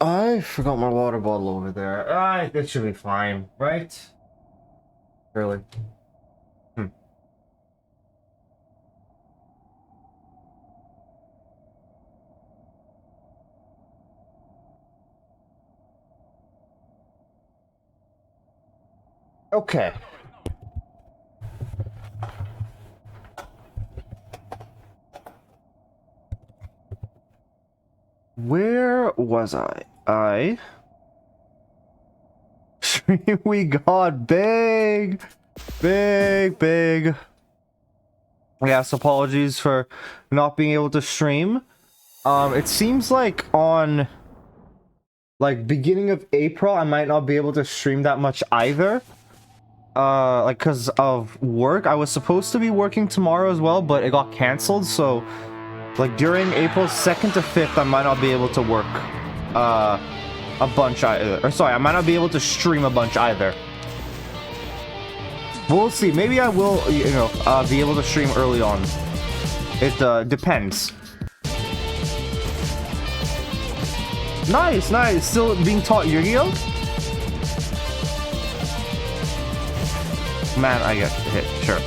I forgot my water bottle over there. That should be fine, right? Really? Hmm. Okay. Where was I? We got big. Big. Yes, apologies for not being able to stream. It seems like on like beginning of April, I might not be able to stream that much either. Like because of work. I was supposed to be working tomorrow as well, but it got canceled, so like during April 2nd to 5th, I might not be able to work a bunch either. Or sorry, I might not be able to stream a bunch either. We'll see. Maybe I will, you know, be able to stream early on. It depends. Nice. Still being taught Yu-Gi-Oh? Man, I get hit. Sure.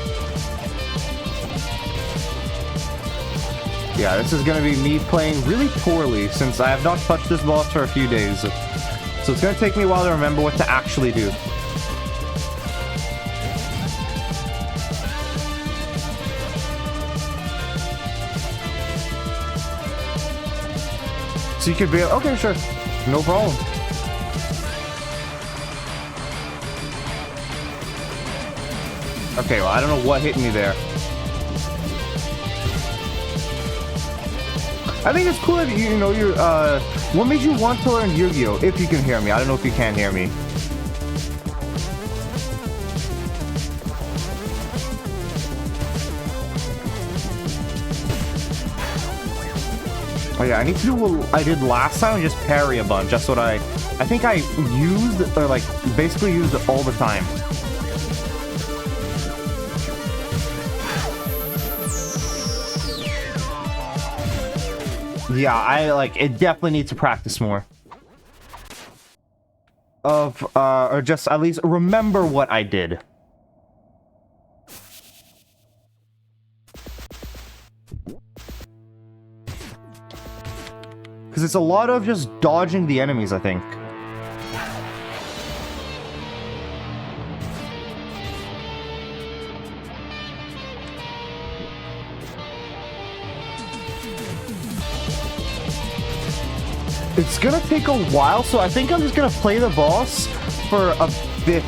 Yeah, this is gonna be me playing really poorly since I have not touched this boss for a few days. So it's gonna take me a while to remember what to actually do. So you could be okay, sure, no problem. Okay, well, I don't know what hit me there. I think it's cool that you know you're what made you want to learn Yu-Gi-Oh? If you can hear me. I don't know if you can hear me. Oh yeah, I need to do what I did last time and just parry a bunch. That's what I think I used, or like basically used it all the time. Yeah, I like it. Definitely need to practice more. Or just at least remember what I did. Because it's a lot of just dodging the enemies, I think. It's gonna take a while, so I think I'm just gonna play the boss for a bit,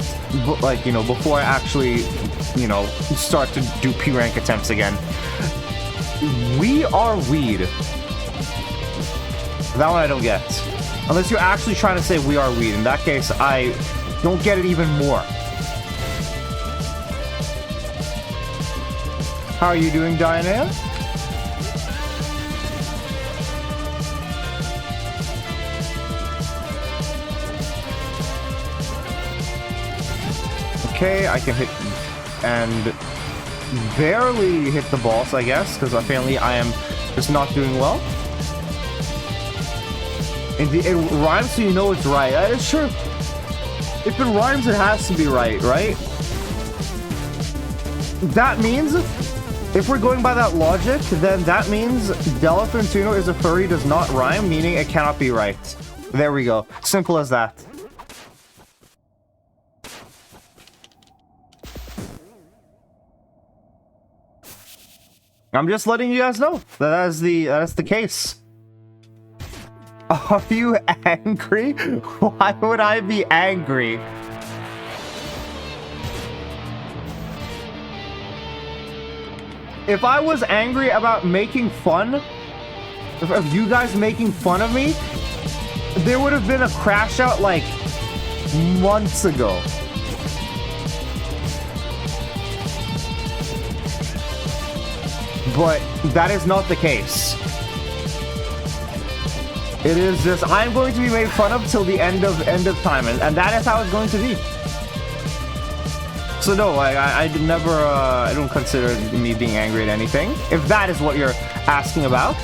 like, you know, before I actually, you know, start to do P-rank attempts again. We are weed. That one I don't get. Unless you're actually trying to say we are weed. In that case, I don't get it even more. How are you doing, Diana? Okay, I can hit and barely hit the boss, I guess, because apparently I am just not doing well. And it rhymes, so you know it's right. Sure. If it rhymes, it has to be right, right? That means, if we're going by that logic, then that means Delafrentino is a furry does not rhyme, meaning it cannot be right. There we go. Simple as that. I'm just letting you guys know that is the case. Are you angry? Why would I be angry? If I was angry about making fun of you guys making fun of me, there would have been a crash out like months ago. But that is not the case. It is just, I'm going to be made fun of till the end of time, and that is how it's going to be. So no, I never, I don't consider me being angry at anything, if that is what you're asking about.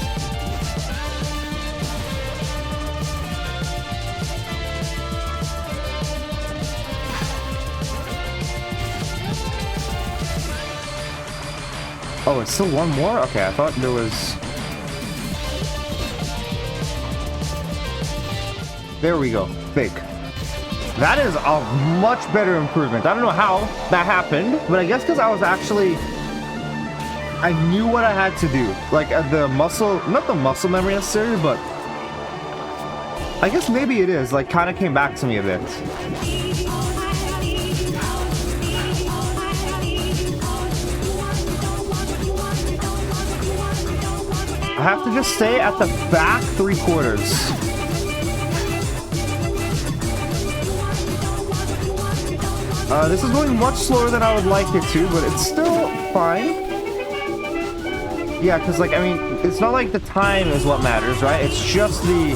Oh, it's still one more? Okay, I thought there was... There we go. Big. That is a much better improvement. I don't know how that happened, but I guess because I was actually... I knew what I had to do. Like, the muscle... Not the muscle memory necessarily, but... I guess maybe it is. Like, kind of came back to me a bit. I have to just stay at the back 3/4. This is going much slower than I would like it to, but it's still fine. Yeah, because, like, I mean, it's not like the time is what matters, right? It's just the...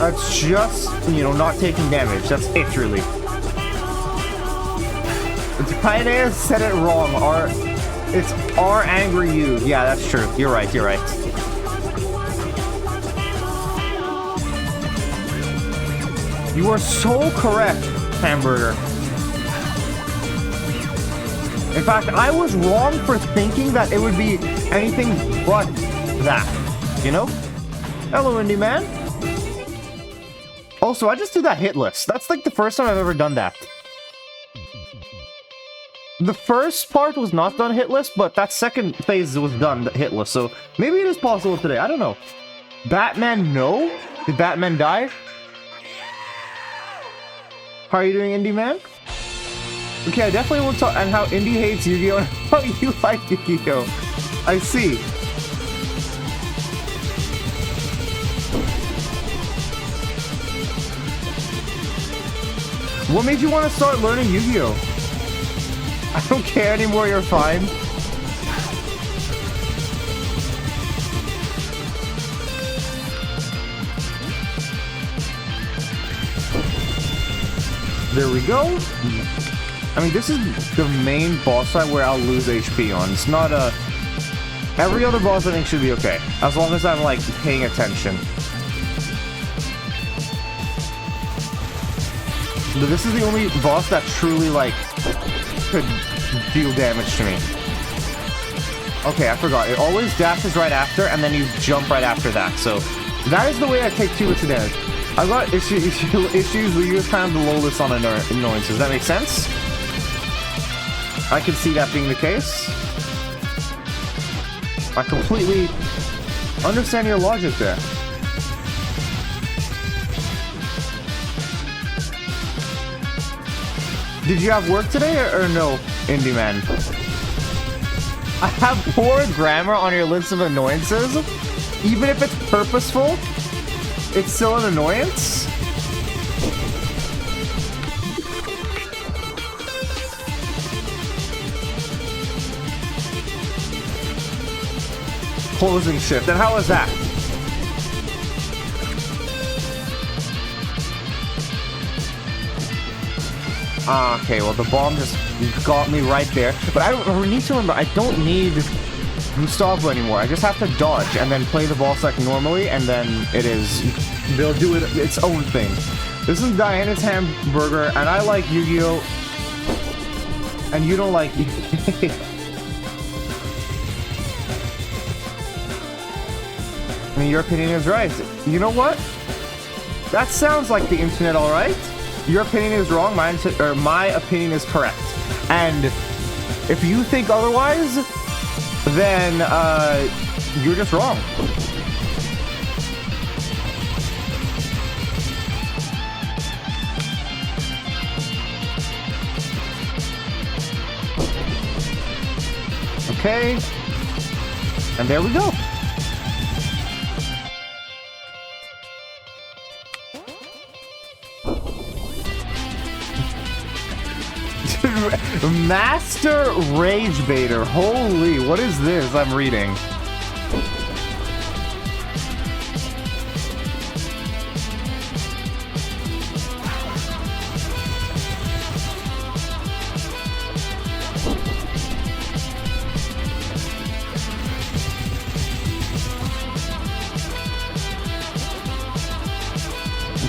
It's just, you know, not taking damage. That's it, really. Dynaea said it wrong. It's our angry you. Yeah, that's true. You're right, you're right. You are so correct, Hamburger. In fact, I was wrong for thinking that it would be anything but that. You know? Hello, Indie Man. Also, I just did that hitless. That's like the first time I've ever done that. The first part was not done hitless, but that second phase was done hitless, so maybe it is possible today. I don't know. Batman, no? Did Batman die? How are you doing, Indie Man? Okay, I definitely won't talk and how Indie hates Yu-Gi-Oh! And how you like Yu-Gi-Oh! I see. What made you want to start learning Yu-Gi-Oh? I don't care anymore, you're fine. There we go. I mean, this is the main boss fight where I'll lose HP on. It's not a... Every other boss I think should be okay. As long as I'm, like, paying attention. But this is the only boss that truly, like, could deal damage to me. Okay, I forgot. It always dashes right after, and then you jump right after that. So, that is the way I take 2 hits of damage. I've got issues where you just kind of the lowest on annoyances. Does that make sense? I can see that being the case. I completely understand your logic there. Did you have work today or no, Indie Man? I have poor grammar on your list of annoyances. Even if it's purposeful, it's still an annoyance. Closing shift. And how was that? Okay, well, the bomb just got me right there. But I need to remember, I don't need Gustavo anymore. I just have to dodge and then play the boss like normally, and then they'll do it its own thing. This is Diana's Hamburger, and I like Yu-Gi-Oh! And you don't like Yu-Gi-Oh! I mean, your opinion is right. You know what? That sounds like the internet, alright? Your opinion is wrong, my opinion is correct. And if you think otherwise, then you're just wrong. Okay. And there we go. Master Rage Baiter. Holy, what is this I'm reading?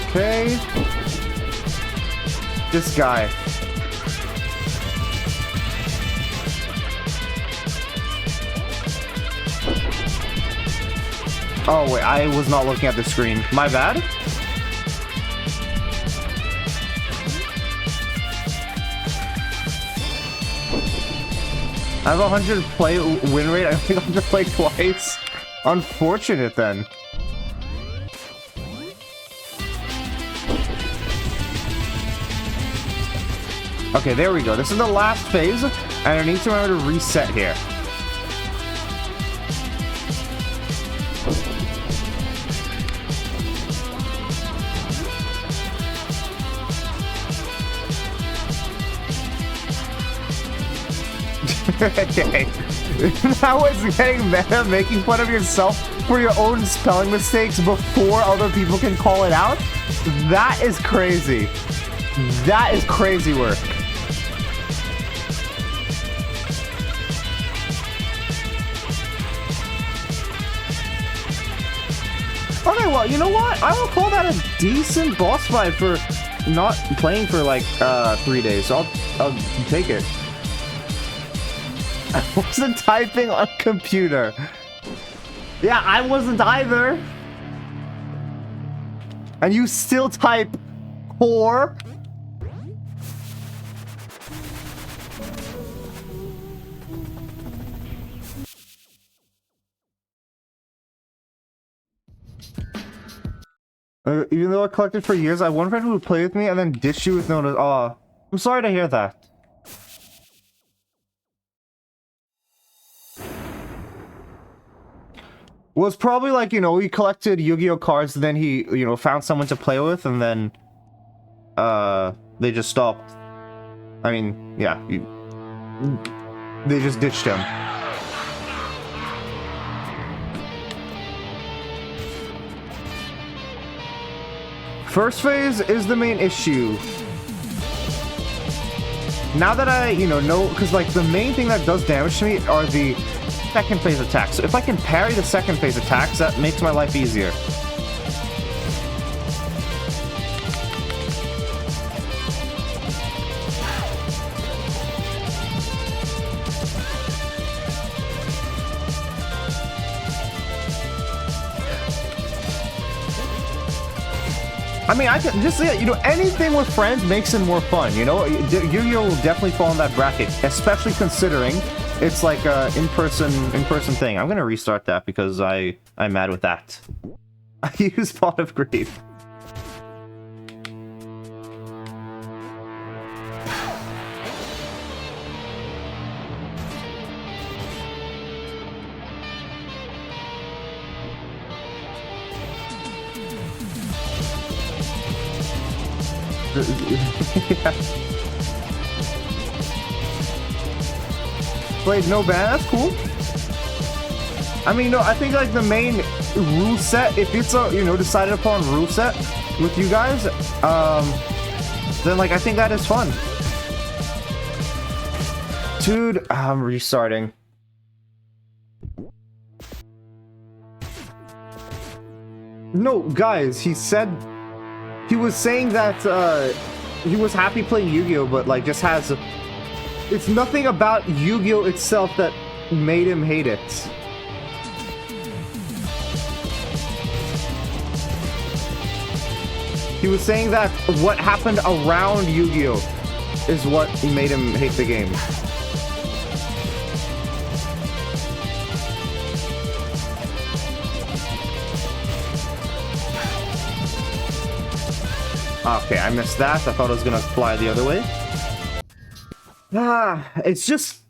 Okay. This guy. Oh, wait, I was not looking at the screen. My bad. I have 100 play win rate. I think I have to play twice. Unfortunate then. Okay, there we go. This is the last phase, and I need to remember to reset here. Okay. That was getting meta, making fun of yourself for your own spelling mistakes before other people can call it out. That is crazy. That is crazy work. Okay, well, you know what? I will call that a decent boss fight for not playing for like 3 days. So I'll take it. I wasn't typing on computer. Yeah, I wasn't either. And you still type core? Even though I collected for years, I have one friend who would play with me and then ditch you with no notice. Oh, I'm sorry to hear that. Well, it's probably like, you know, he collected Yu-Gi-Oh cards, and then he, you know, found someone to play with, and then, they just stopped. I mean, yeah, they just ditched him. First phase is the main issue. Now that I, you know, because like the main thing that does damage to me are the second phase attacks. So if I can parry the second phase attacks, that makes my life easier. I mean, I can just, you know, anything with friends makes it more fun, you know? Yu-Gi-Oh will definitely fall in that bracket, especially considering it's like a in-person thing. I'm gonna restart that because I'm mad with that. I use Pot of Grief. Yeah. Played no ban, that's cool. I mean, no, I think like the main rule set, if it's a, you know, decided upon rule set with you guys, then like I think that is fun. Dude, I'm restarting. No, guys, he said he was saying that he was happy playing Yu-Gi-Oh, but like just has it's nothing about Yu-Gi-Oh itself that made him hate it. He was saying that what happened around Yu-Gi-Oh is what made him hate the game. Okay, I missed that. I thought it was gonna fly the other way. It's just...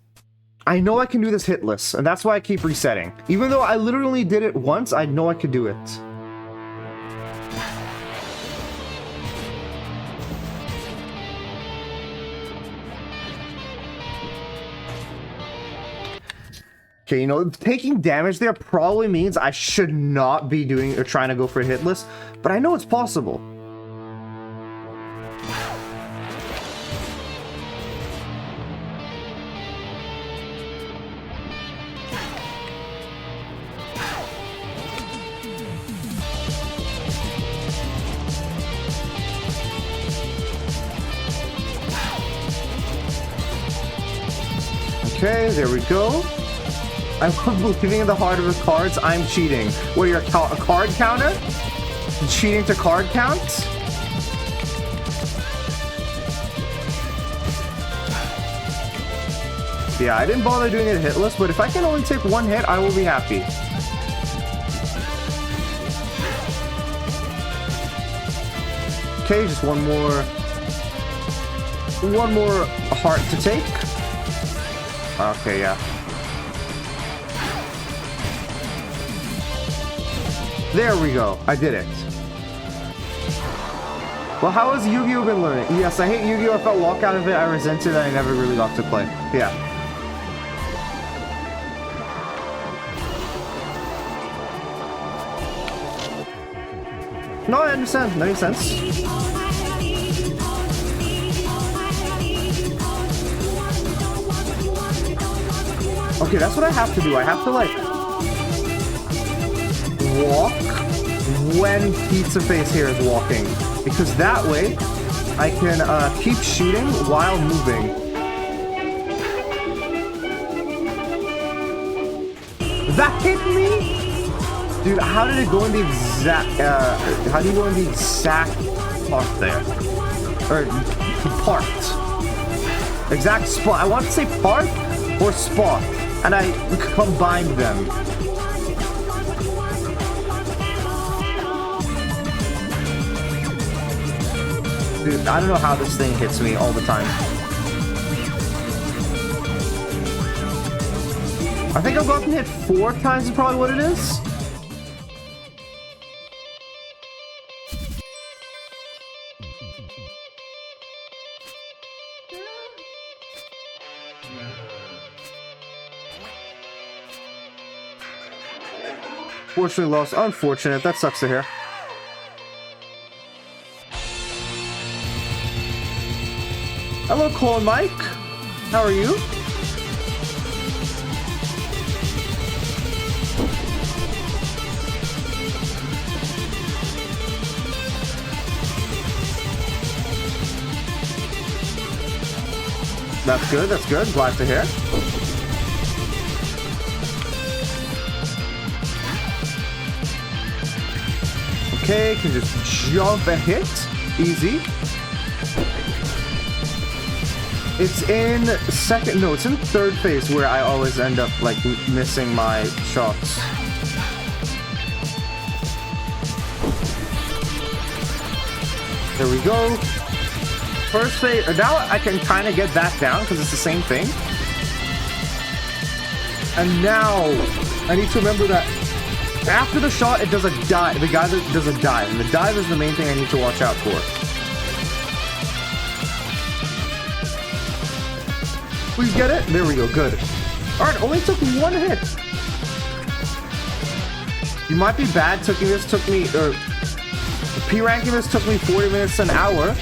I know I can do this hitless, and that's why I keep resetting. Even though I literally did it once, I know I could do it. Okay, you know, taking damage there probably means I should not be doing or trying to go for a hitless, but I know it's possible. Okay, there we go. I'm believing in the heart of the cards. I'm cheating. What are you, a card counter? Cheating to card count? Yeah, I didn't bother doing it hitless, but if I can only take one hit, I will be happy. Okay, just one more heart to take. Okay, yeah. There we go. I did it. Well, how has Yu-Gi-Oh been learning? Yes, I hate Yu-Gi-Oh. I felt locked out of it. I resent it. I never really got to play. Yeah. No, I understand. That makes sense. Okay, that's what I have to do. I have to, like, walk when Pizza Face here is walking. Because that way, I can keep shooting while moving. That hit me? Dude, how did it go in the exact, how do you go in the exact part there? Or, part. Exact spot. I want to say part or spot. And I combined them. Dude, I don't know how this thing hits me all the time. I think I've gotten hit 4 times is probably what it is. Fortunately lost. Unfortunate. That sucks to hear. Hello, Cole and Mike. How are you? That's good. That's good. Glad to hear. Okay, can just jump and hit. Easy. It's in second, no, it's in third phase where I always end up, like, missing my shots. There we go. First phase, now I can kind of get back down because it's the same thing. And now, I need to remember that after the shot, it does a dive. The guy that does a dive, and the dive is the main thing I need to watch out for. Please get it. There we go. Good. All right, only took 1 hit. You might be bad. Took me, P ranking this took me 40 minutes to an hour.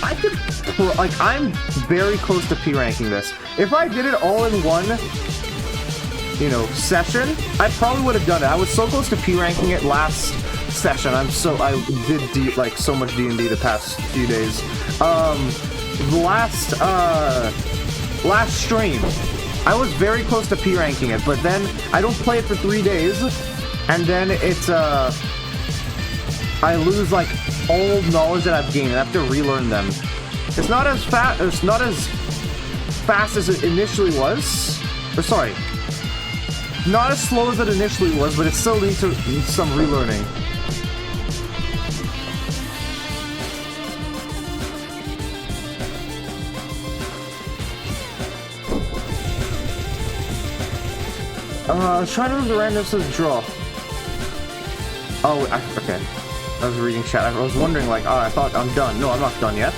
I could, like, I'm very close to P ranking this. If I did it all in one, you know, session, I probably would have done it. I was so close to P ranking it last session. I did like so much D&D the past few days. Last stream, I was very close to P ranking it, but then I don't play it for 3 days, and then it's I lose like all knowledge that I've gained, and I have to relearn them. It's not as fast. It's not as fast as it initially was. Or sorry, not as slow as it initially was, but it still needs some relearning. I was trying to move the randomness to the draw. Oh, okay. I was reading chat. I was wondering, like, oh, I thought I'm done. No, I'm not done yet.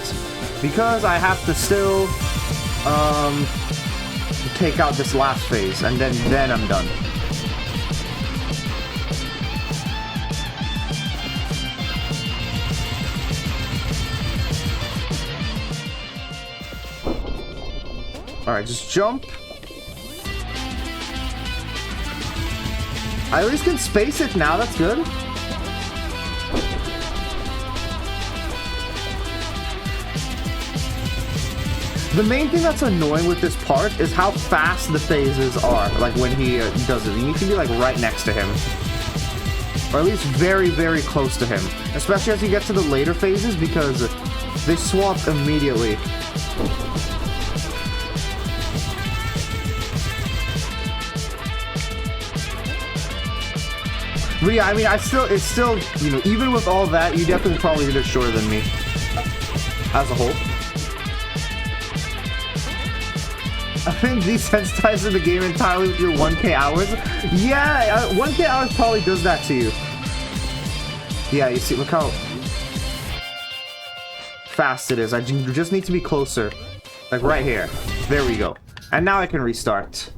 Because I have to still, take out this last phase, and then I'm done. Alright, just jump. I at least can space it now, that's good. The main thing that's annoying with this part is how fast the phases are, like when he does it. You need to be like right next to him. Or at least very, very close to him. Especially as you get to the later phases, because they swap immediately. But yeah, I mean, it's still, you know, even with all that, you definitely probably did it shorter than me. As a whole. I think desensitizing the game entirely with your 1K hours. Yeah, 1K hours probably does that to you. Yeah, you see, look how fast it is. I just need to be closer. Like right here. There we go. And now I can restart.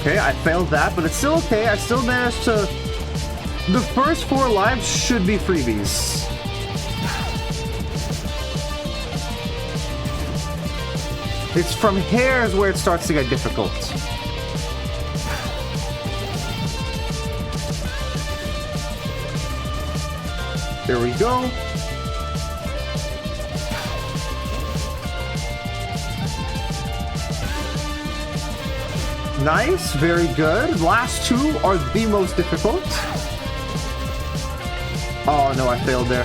Okay, I failed that, but it's still okay. I still managed to... The first 4 lives should be freebies. It's from hairs where it starts to get difficult. There we go. Nice, very good. Last 2 are the most difficult. Oh no, I failed there.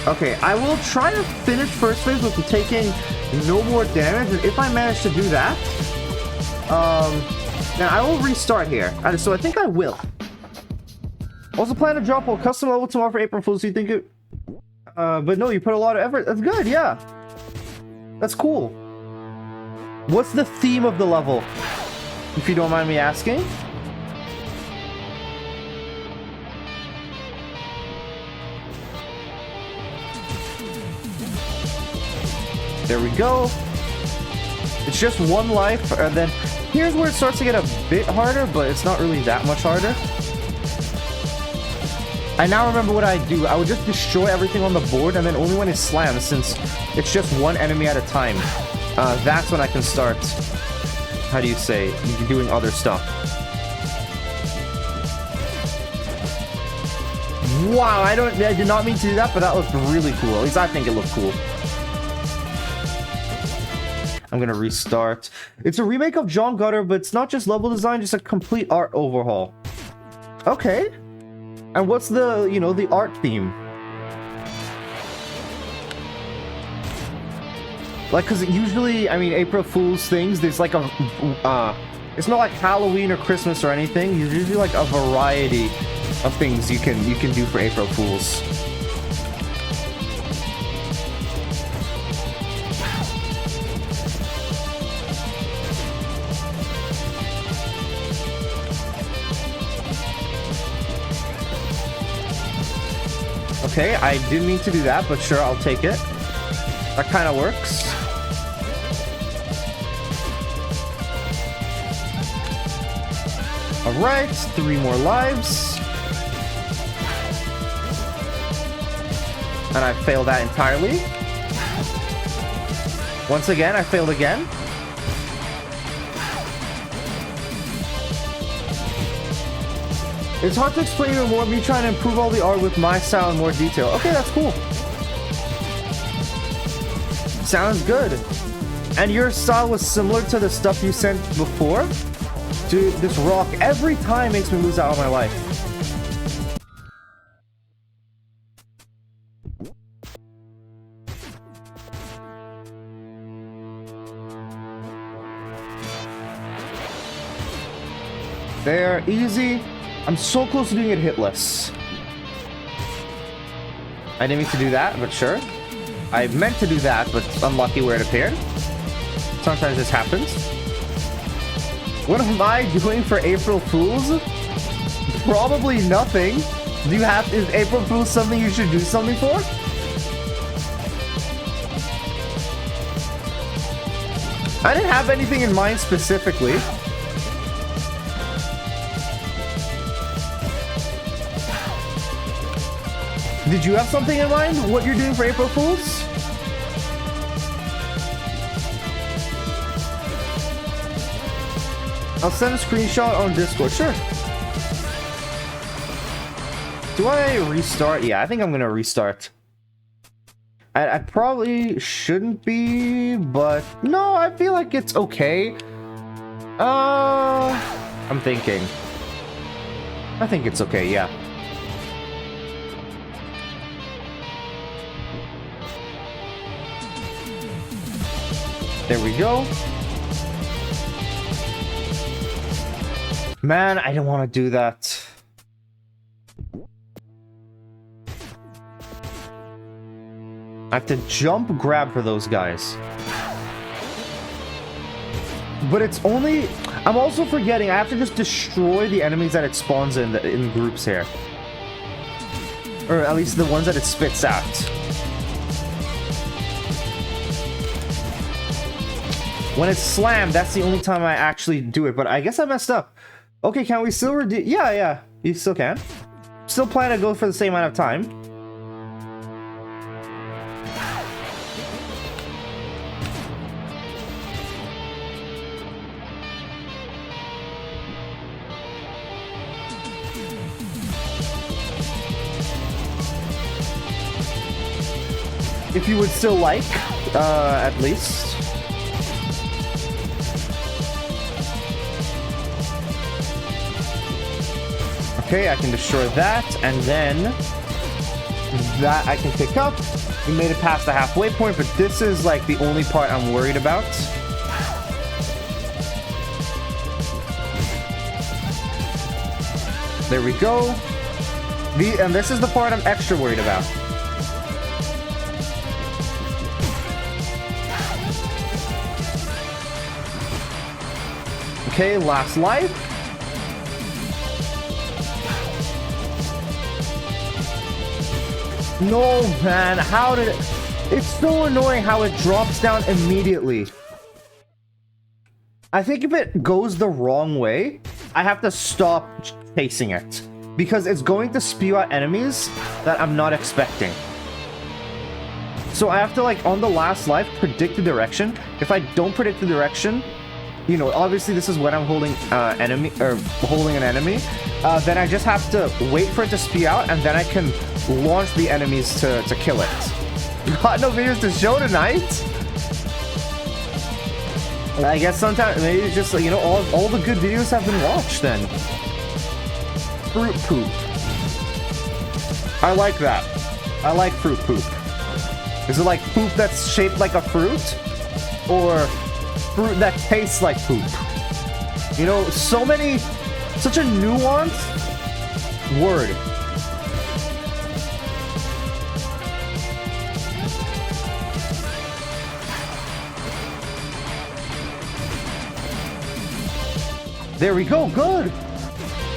Okay, I will try to finish first phase with taking no more damage, and if I manage to do that, then I will restart here. So I think I will. Also plan to drop a custom level tomorrow for April Fools. Do you think it... but no, you put a lot of effort. That's good, yeah. That's cool. What's the theme of the level, if you don't mind me asking? There we go. It's just 1 life, and then here's where it starts to get a bit harder, but it's not really that much harder. I now remember what I do. I would just destroy everything on the board, and then only when it slams, since it's just 1 enemy at a time. That's when I can start, how do you say, doing other stuff. Wow, I did not mean to do that, but that looked really cool. At least I think it looked cool. I'm gonna restart. It's a remake of John Gutter, but it's not just level design, just a complete art overhaul. Okay. And what's the, you know, the art theme? Like, because usually, I mean, April Fool's things, there's like a, it's not like Halloween or Christmas or anything. There's usually like a variety of things you can do for April Fools. Okay, I didn't mean to do that, but sure, I'll take it. That kind of works. Alright, 3 more lives. And I failed that entirely. Once again, I failed again. It's hard to explain even more, me trying to improve all the art with my style in more detail. Okay, that's cool. Sounds good. And your style was similar to the stuff you sent before? Dude, this rock every time makes me lose out on my life. They're easy. I'm so close to doing it hitless. I didn't mean to do that, but sure. I meant to do that, but unlucky where it appeared. Sometimes this happens. What am I doing for April Fools? Probably nothing. Do you have... Is April Fools something you should do something for? I didn't have anything in mind specifically. Did you have something in mind? What you're doing for April Fools? I'll send a screenshot on Discord. Sure. Do I restart? Yeah, I think I'm gonna restart. I probably shouldn't be, but no, I feel like it's okay. I'm thinking. I think it's okay, yeah. There we go. Man, I didn't want to do that. I have to jump grab for those guys. But it's only... I'm also forgetting I have to just destroy the enemies that it spawns in groups here. Or at least the ones that it spits out. When it's slammed, that's the only time I actually do it. But I guess I messed up. Okay, can we still redeem? Yeah, you still can. Still plan to go for the same amount of time. If you would still like, at least. Okay, I can destroy that, and then that I can pick up. We made it past the halfway point, but this is like the only part I'm worried about. There we go. And this is the part I'm extra worried about. Okay, last life. No, man, how did it... It's so annoying how it drops down immediately. I think if it goes the wrong way, I have to stop chasing it. Because it's going to spew out enemies that I'm not expecting. So I have to, like, on the last life, predict the direction. If I don't predict the direction... You know, obviously this is when I'm holding holding an enemy. Then I just have to wait for it to spew out, and then I can launch the enemies to kill it. Got no videos to show tonight. I guess sometimes maybe it's just, you know, all the good videos have been watched then. Fruit poop. I like that. I like fruit poop. Is it like poop that's shaped like a fruit, or fruit that tastes like poop? You know, such a nuanced word. There we go, good.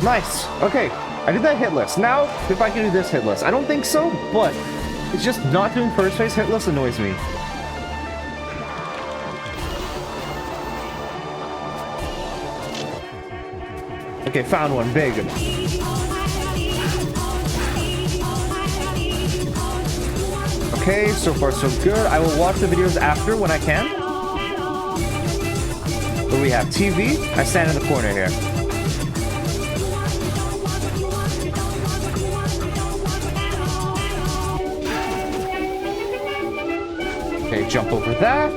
Nice. Okay, I did that hit list. Now, if I can do this hit list. I don't think so, but it's just not doing first phase hit list annoys me. Okay, found one. Big. Okay, so far so good. I will watch the videos after when I can. What do we have? TV? I stand in the corner here. Okay, jump over that.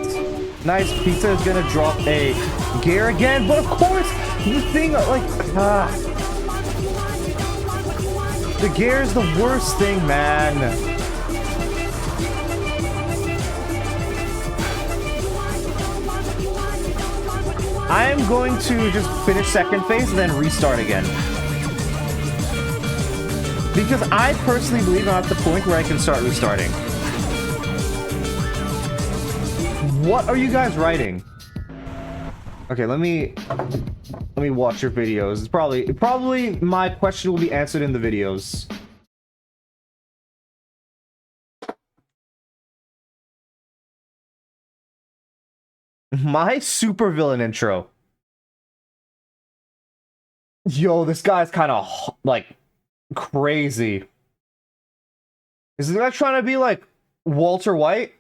Nice. Pizza is gonna drop a gear again, but of course, the thing, like, the gear is the worst thing, man. I am going to just finish second phase and then restart again. Because I personally believe I'm at the point where I can start restarting. What are you guys writing? Okay, let me watch your videos. It's probably my question will be answered in the videos. My supervillain intro. Yo, this guy's kind of like crazy. Is the guy trying to be like Walter White?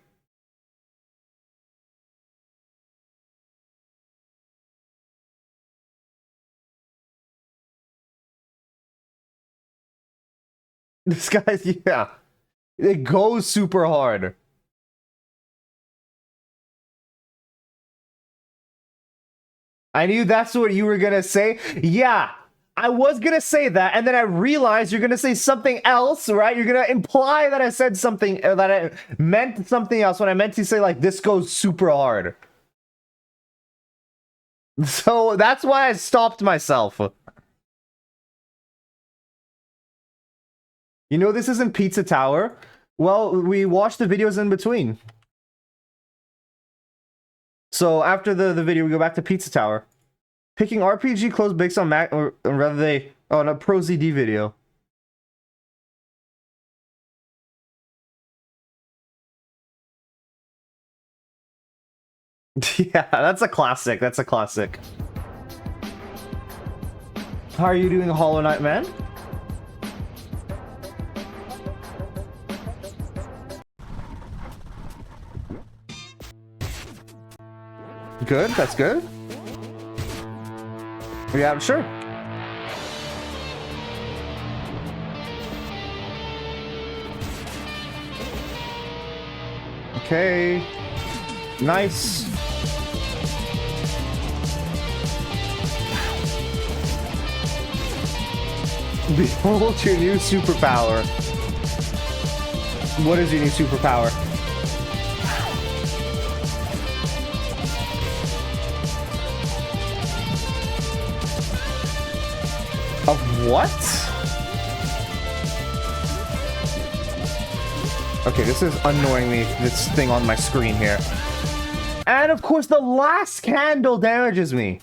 This guy's, yeah. It goes super hard. I knew that's what you were gonna say. Yeah, I was gonna say that, and then I realized you're gonna say something else, right? You're gonna imply that I said something, that I meant something else when I meant to say, like, this goes super hard. So that's why I stopped myself. You know, this isn't Pizza Tower. Well, we watched the videos in between. So after the video, we go back to Pizza Tower. Picking RPG clothes based on Mac, or rather they... Oh, no, Pro ZD video. Yeah, that's a classic. That's a classic. How are you doing, Hollow Knight, man? Good, that's good. Yeah, sure. Okay. Nice. Behold your new superpower. What is your new superpower? Of what? Okay, this is annoying me, this thing on my screen here. And of course, the last candle damages me.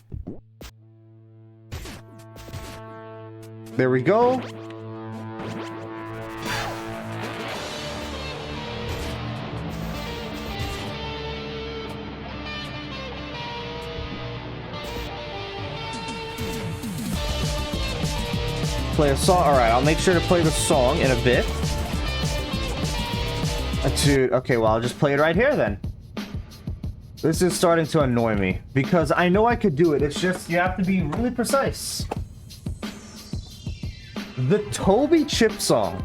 There we go. Play a song. All right, I'll make sure to play the song in a bit. Dude, okay, well, I'll just play it right here then. This is starting to annoy me because I know I could do it. It's just you have to be really precise. The Toby Chip song.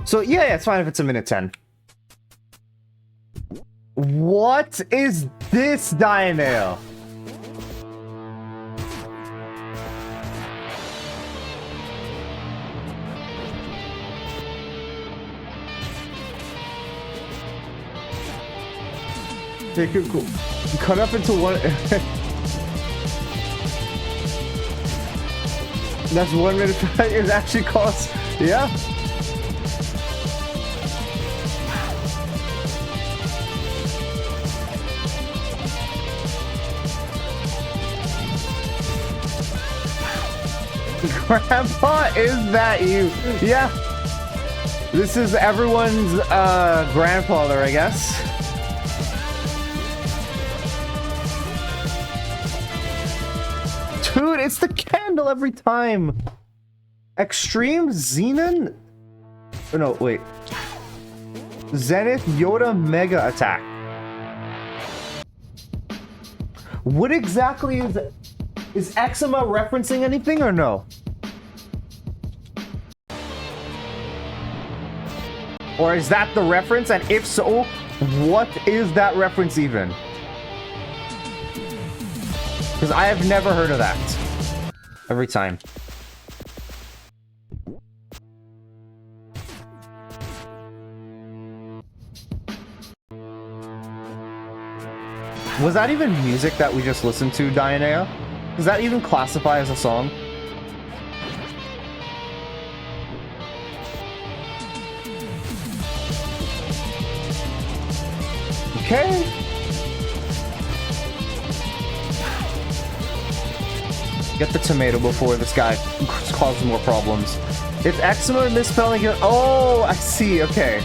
So yeah, it's fine if it's a minute 10. What is this, Dianail? Take it cool. Cut up into one. That's 1 minute. It actually costs. Yeah. Grandpa, is that you? Yeah. This is everyone's grandfather, I guess. Dude, it's the candle every time. Extreme Xenon? Oh, no, wait. Zenith Yoda Mega Attack. What exactly is it? Is Eczema referencing anything or no? Or is that the reference? And if so, what is that reference even? Because I have never heard of that. Every time. Was that even music that we just listened to, Dianea? Does that even classify as a song? Okay. Get the tomato before this guy causes more problems. If Eczema misspelling it. Oh, I see. Okay.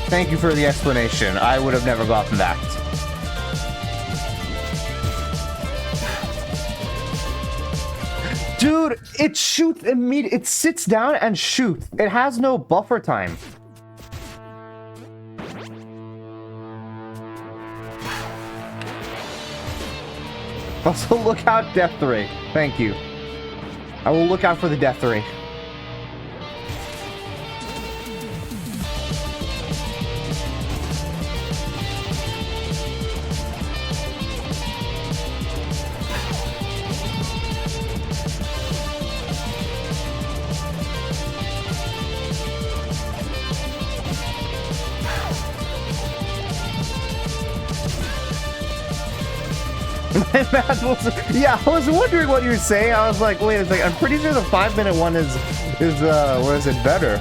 Thank you for the explanation. I would have never gotten that. Dude, it shoots immediately. It sits down and shoots. It has no buffer time. Also, look out death ray. Thank you. I will look out for the death ray. Yeah, I was wondering what you were saying. I was like, wait a second. I'm pretty sure the 5-minute one is what is it, better?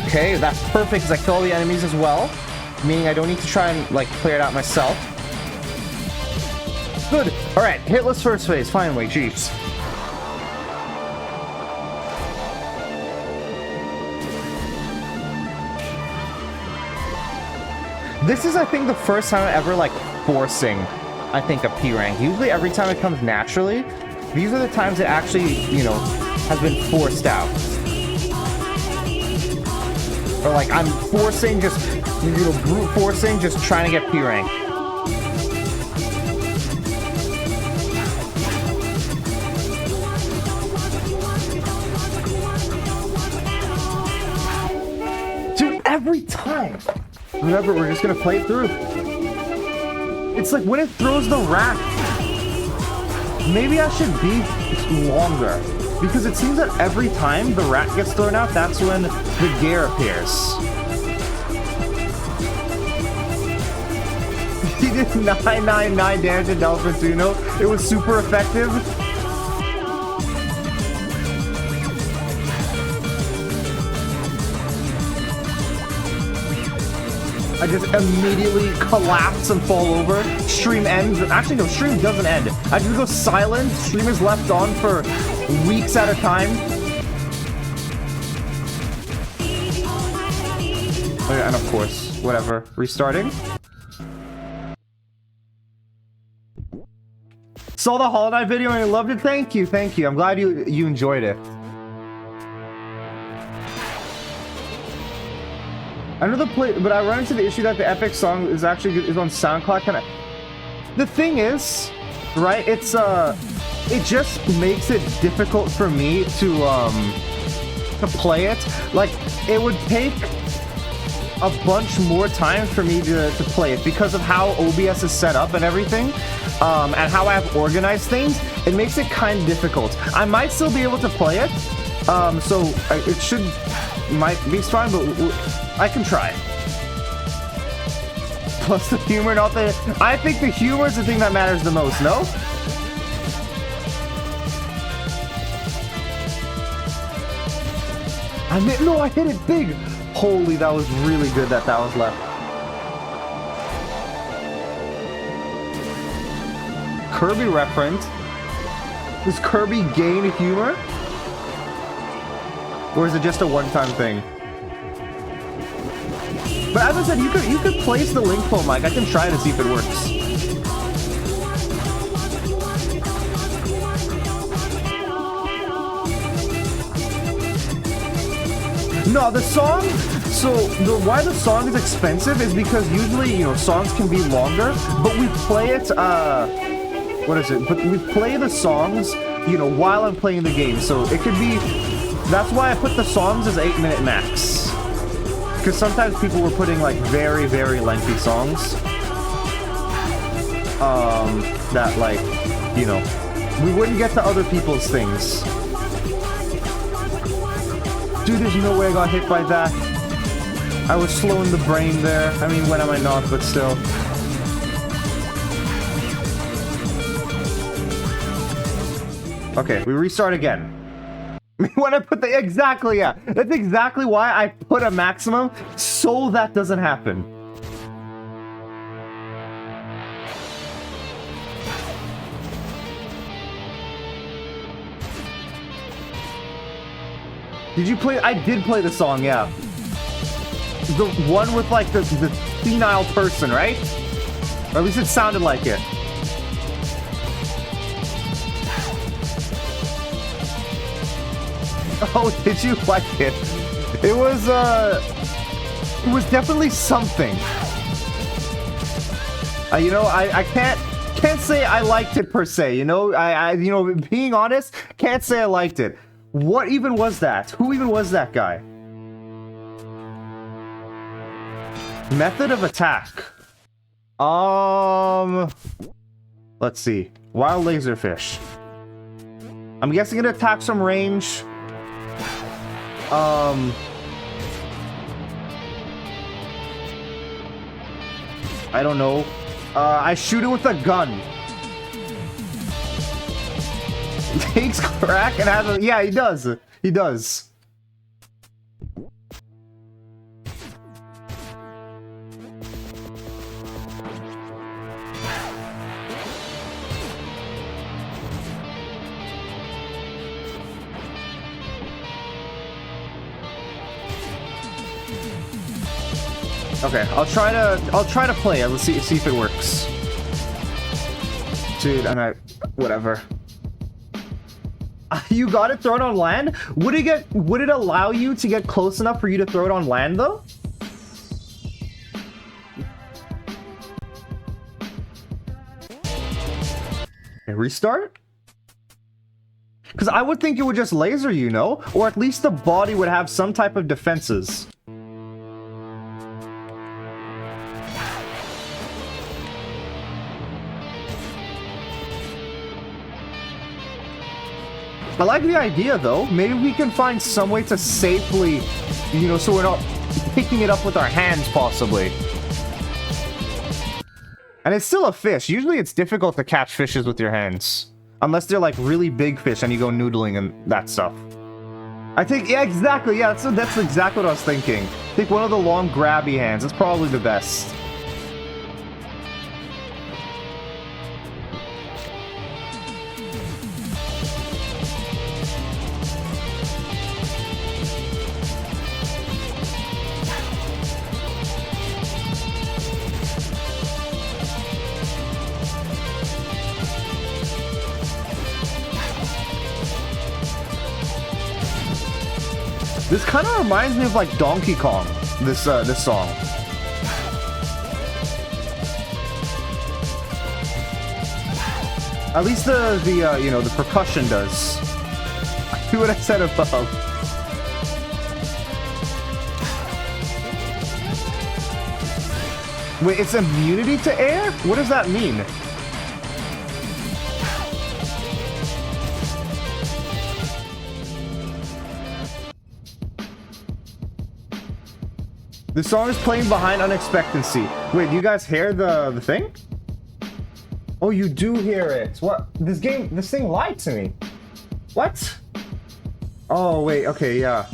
Okay, that's perfect because I kill all the enemies as well. Meaning I don't need to try and, like, clear it out myself. Good. Alright, hitless first phase. Finally, jeez. This is, I think, the first time I'm ever, like, forcing, I think, a P rank. Usually, every time it comes naturally, these are the times it actually, you know, has been forced out. Or, like, I'm forcing, just, you know, brute forcing, just trying to get P rank. Dude, every time! Remember, we're just gonna play it through. It's like when it throws the rat. Maybe I should be longer. Because it seems that every time the rat gets thrown out, that's when the gear appears. He did 999 damage to Delphituno. It was super effective. I just immediately collapse and fall over. Stream ends. Actually, no, stream doesn't end. I just go silent. Stream is left on for weeks at a time. Okay, and of course, whatever. Restarting. Saw the Hollow Knight video and I loved it. Thank you, thank you. I'm glad you enjoyed it. Another play, but I run into the issue that the Epic song is actually is on SoundCloud. The thing is, right? It's it just makes it difficult for me to play it. Like, it would take a bunch more time for me to play it because of how OBS is set up and everything, and how I have organized things. It makes it kind of difficult. I might still be able to play it, so it might be fine, but I can try. Plus the humor, not the... I think the humor is the thing that matters the most, no? No, I hit it big! Holy, that was really good that was left. Kirby reference. Does Kirby gain humor? Or is it just a one-time thing? But as I said, you could place the link pull mic. I can try to see if it works. No, the song. So why the song is expensive is because usually, you know, songs can be longer, but we play it. What is it? But we play the songs, you know, while I'm playing the game. So it could be. That's why I put the songs as 8-minute max. Because sometimes people were putting, like, very, very lengthy songs. That, like, you know, we wouldn't get to other people's things. Dude, there's no way I got hit by that. I was slow in the brain there. I mean, when am I not, but still. Okay, we restart again. When I put the... Exactly, yeah. That's exactly why I put a maximum, so that doesn't happen. Did you play... I did play the song, yeah. The one with, like, the senile person, right? Or at least it sounded like it. Oh, did you like it? It was definitely something. You know, I can't say I liked it per se, you know? You know, being honest, can't say I liked it. What even was that? Who even was that guy? Method of attack. Let's see. Wild laserfish. I'm guessing it attacks from range. I don't know. I shoot it with a gun. Takes crack and has a... Yeah, he does. He does. Okay, I'll try to play it. Let's see if it works. Dude, whatever. You got it thrown on land? Would it allow you to get close enough for you to throw it on land though? Okay, restart? Because I would think it would just laser you, no? Or at least the body would have some type of defenses. I like the idea though. Maybe we can find some way to safely, you know, so we're not picking it up with our hands possibly. And it's still a fish. Usually it's difficult to catch fishes with your hands. Unless they're like really big fish and you go noodling and that stuff. I think, yeah, exactly. Yeah, that's exactly what I was thinking. Take one of the long grabby hands. That's probably the best. This kind of reminds me of like Donkey Kong, this song. At least the you know, the percussion does. Do what I said above. Wait, it's immunity to air? What does that mean? The song is playing behind unexpectancy. Wait, do you guys hear the thing? Oh, you do hear it. What? This thing lied to me. What? Oh, wait, okay, yeah.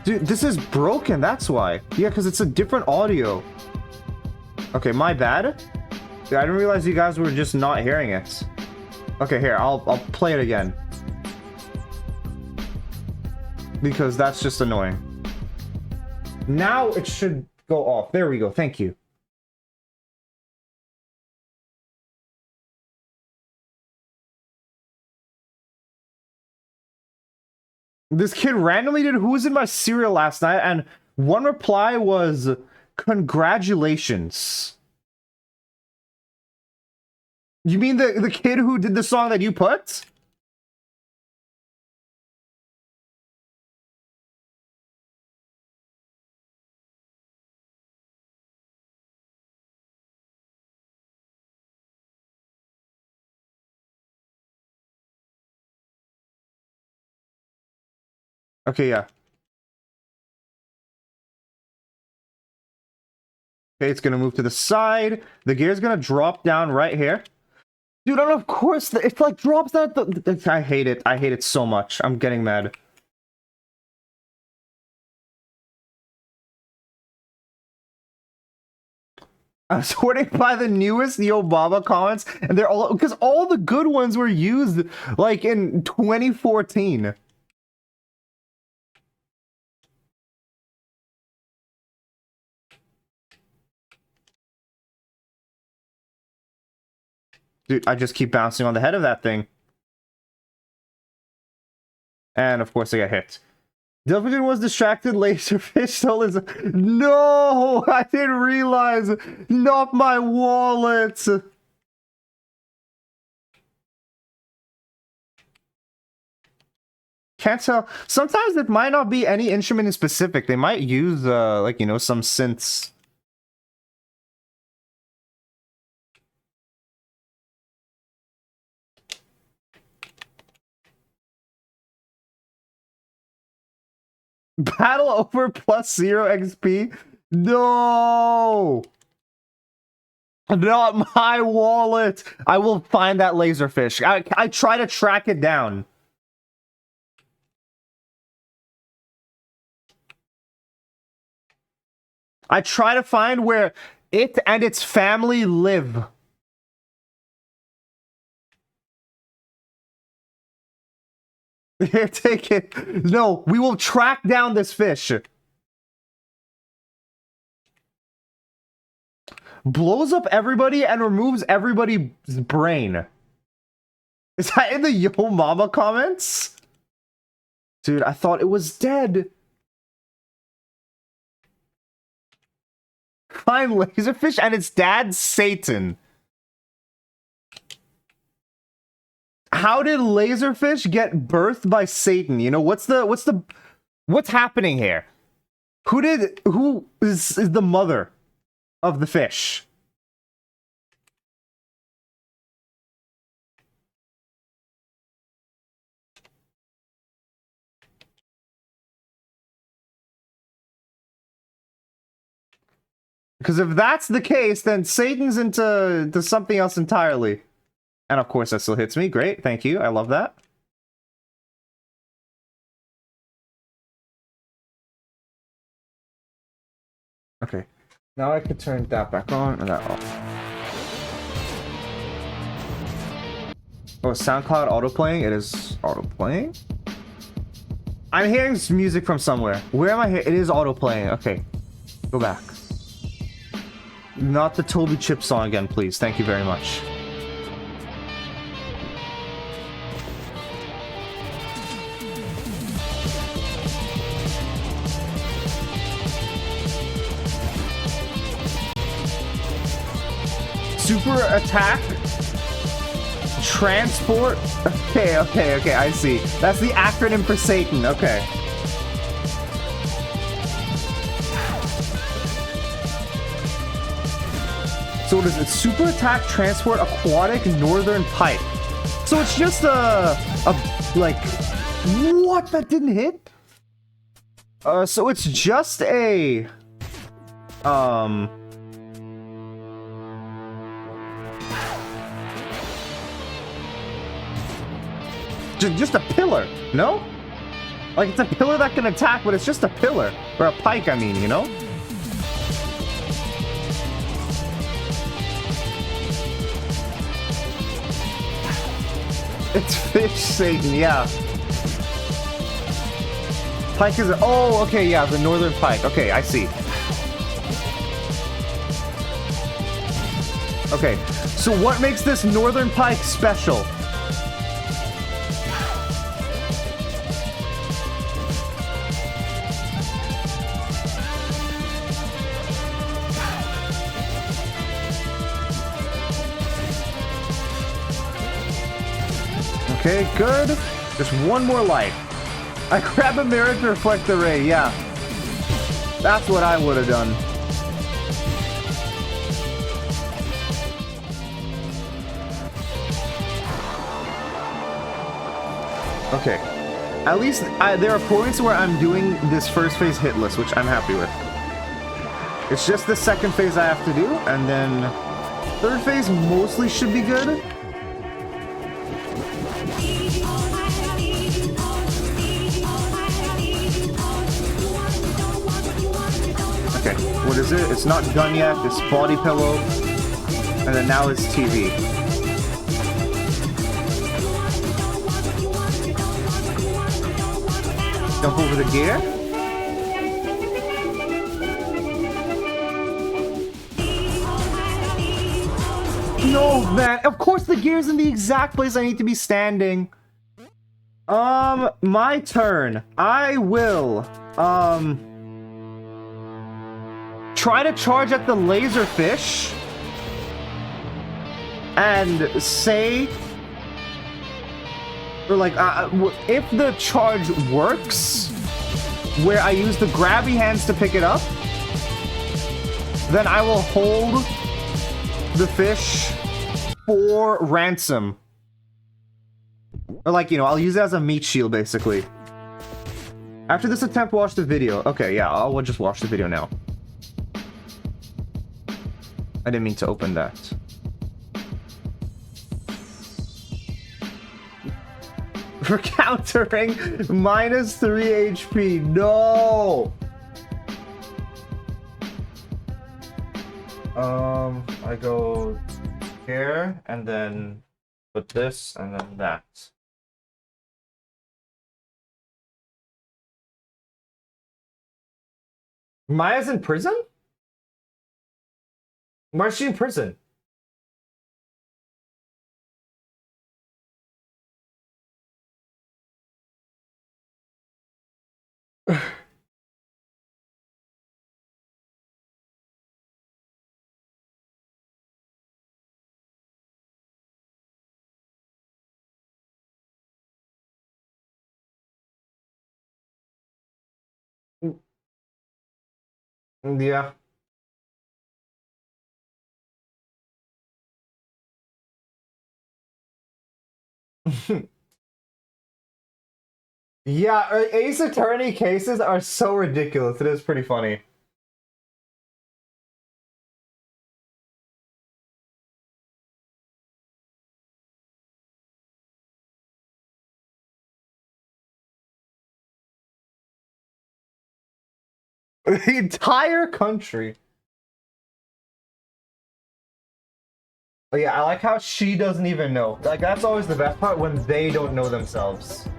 Dude, this is broken, that's why. Yeah, because it's a different audio. Okay, my bad. Yeah, I didn't realize you guys were just not hearing it. Okay, here, I'll play it again. Because that's just annoying. Now it should go off. There we go. Thank you. This kid randomly did "Who was in my cereal last night?" and one reply was "Congratulations." You mean the kid who did the song that you put? Okay, yeah. Okay, it's gonna move to the side. The gear's gonna drop down right here. Dude, and of course, it like drops down I hate it. I hate it so much. I'm getting mad. I'm sorting by the newest Yo Baba comments, and they're all because all the good ones were used like in 2014. Dude, I just keep bouncing on the head of that thing. And of course I get hit. Delphine was distracted, Laserfish stole his... No! I didn't realize! Not my wallet! Can't tell. Sometimes it might not be any instrument in specific. They might use, like, you know, some synths. Battle over plus 0 XP? No! Not my wallet! I will find that Laserfish. I try to track it down. I try to find where it and its family live. Here, take it. No, we will track down this fish. Blows up everybody and removes everybody's brain. Is that in the Yo Mama comments? Dude, I thought it was dead. Find Laserfish and its dad, Satan. How did Laserfish get birthed by Satan? You know, what's happening here? Who is the mother of the fish? Because if that's the case, then Satan's into something else entirely. And of course that still hits me. Great, thank you. I love that. Okay. Now I can turn that back on and that off. Oh, SoundCloud auto-playing? It is auto-playing? I'm hearing music from somewhere. Where am I here? It is auto-playing. Okay. Go back. Not the Toby Chip song again, please. Thank you very much. Super attack, transport. Okay, I see. That's the acronym for Satan. Okay. So what is it? Super attack, transport, aquatic, northern pipe. So it's just like, what? That didn't hit? So it's just a, just a pillar, no? Like, it's a pillar that can attack, but it's just a pillar. Or a pike, I mean, you know? It's Fish Satan, yeah. Pike is... Oh, okay, yeah, the northern pike. Okay, I see. Okay, so what makes this northern pike special? Okay, good. Just one more life. I grab a mirror to reflect the ray, yeah. That's what I would have done. Okay. At least there are points where I'm doing this first phase hitless, which I'm happy with. It's just the second phase I have to do, and then third phase mostly should be good. Okay, what is it? It's not done yet. It's body pillow, and then now it's TV. Jump over the gear. No, man. Of course the gear's in the exact place I need to be standing. My turn. I will, try to charge at the laserfish. And say... Or like, if the charge works, where I use the grabby hands to pick it up, then I will hold the fish for ransom. Or like, you know, I'll use it as a meat shield, basically. After this attempt, watch the video. Okay, yeah, I'll just watch the video now. I didn't mean to open that. For countering -3 HP. No! I go here, and then put this, and then that. Maya's in prison? Why is she in prison? Yeah. Yeah, Ace Attorney cases are so ridiculous. It is pretty funny. The entire country. Oh yeah, I like how she doesn't even know. Like, that's always the best part, when they don't know themselves.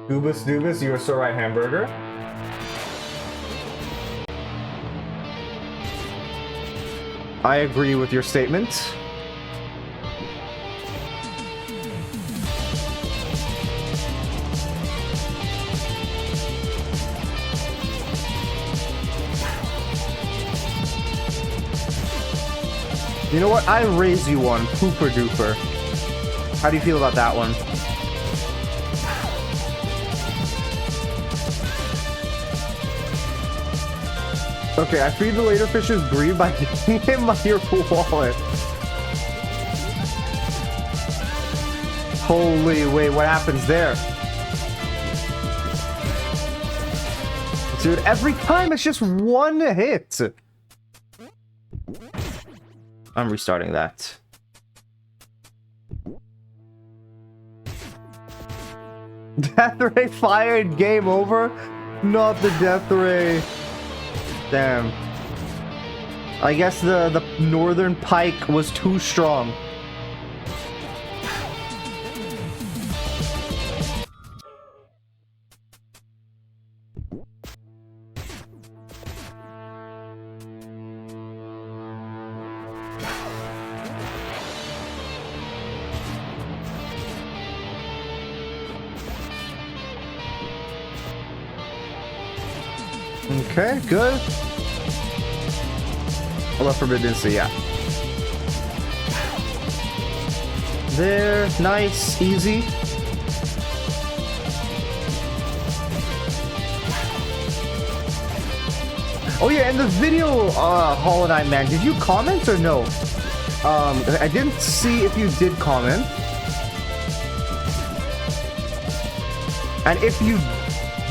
Doobus, you're so right, hamburger. I agree with your statement. You know what? I raise you one, Pooper Duper. How do you feel about that one? Okay, I feed the laserfish's greed by giving him your wallet. Holy, wait, what happens there? Dude, every time it's just one hit. I'm restarting that. Death Ray fired, game over? Not the Death Ray. Damn. I guess the northern pike was too strong. Okay, good. Left Forbidden, so yeah. There, nice, easy. Oh yeah, in the video, Hollow Knight Man, did you comment or no? I didn't see if you did comment. And if you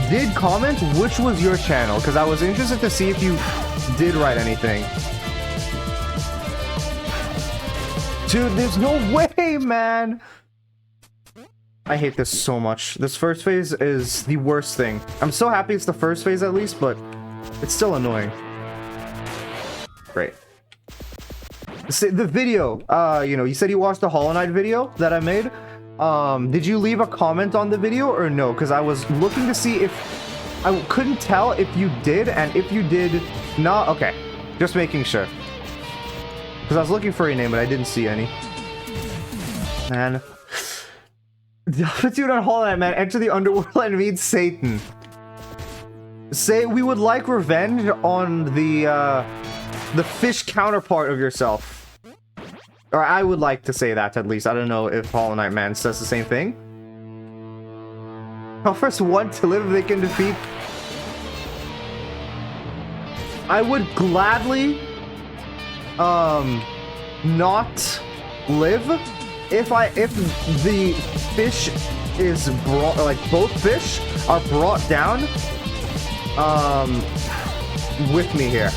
did comment, which was your channel? Because I was interested to see if you did write anything. Dude, there's no way, man! I hate this so much. This first phase is the worst thing. I'm so happy it's the first phase at least, but it's still annoying. Great. The video, you know, you said you watched the Hollow Knight video that I made. Did you leave a comment on the video or no? Because I was looking to see if... I couldn't tell if you did, and if you did, No? Okay. Just making sure. Because I was looking for a name, but I didn't see any. Man. The altitude on Hollow Knight, man. Enter the underworld and meet Satan. Say we would like revenge on the fish counterpart of yourself. Or I would like to say that, at least. I don't know if Hollow Knight Man says the same thing. Offers one to live they can defeat. I would gladly not live if the fish is brought, like both fish are brought down with me here,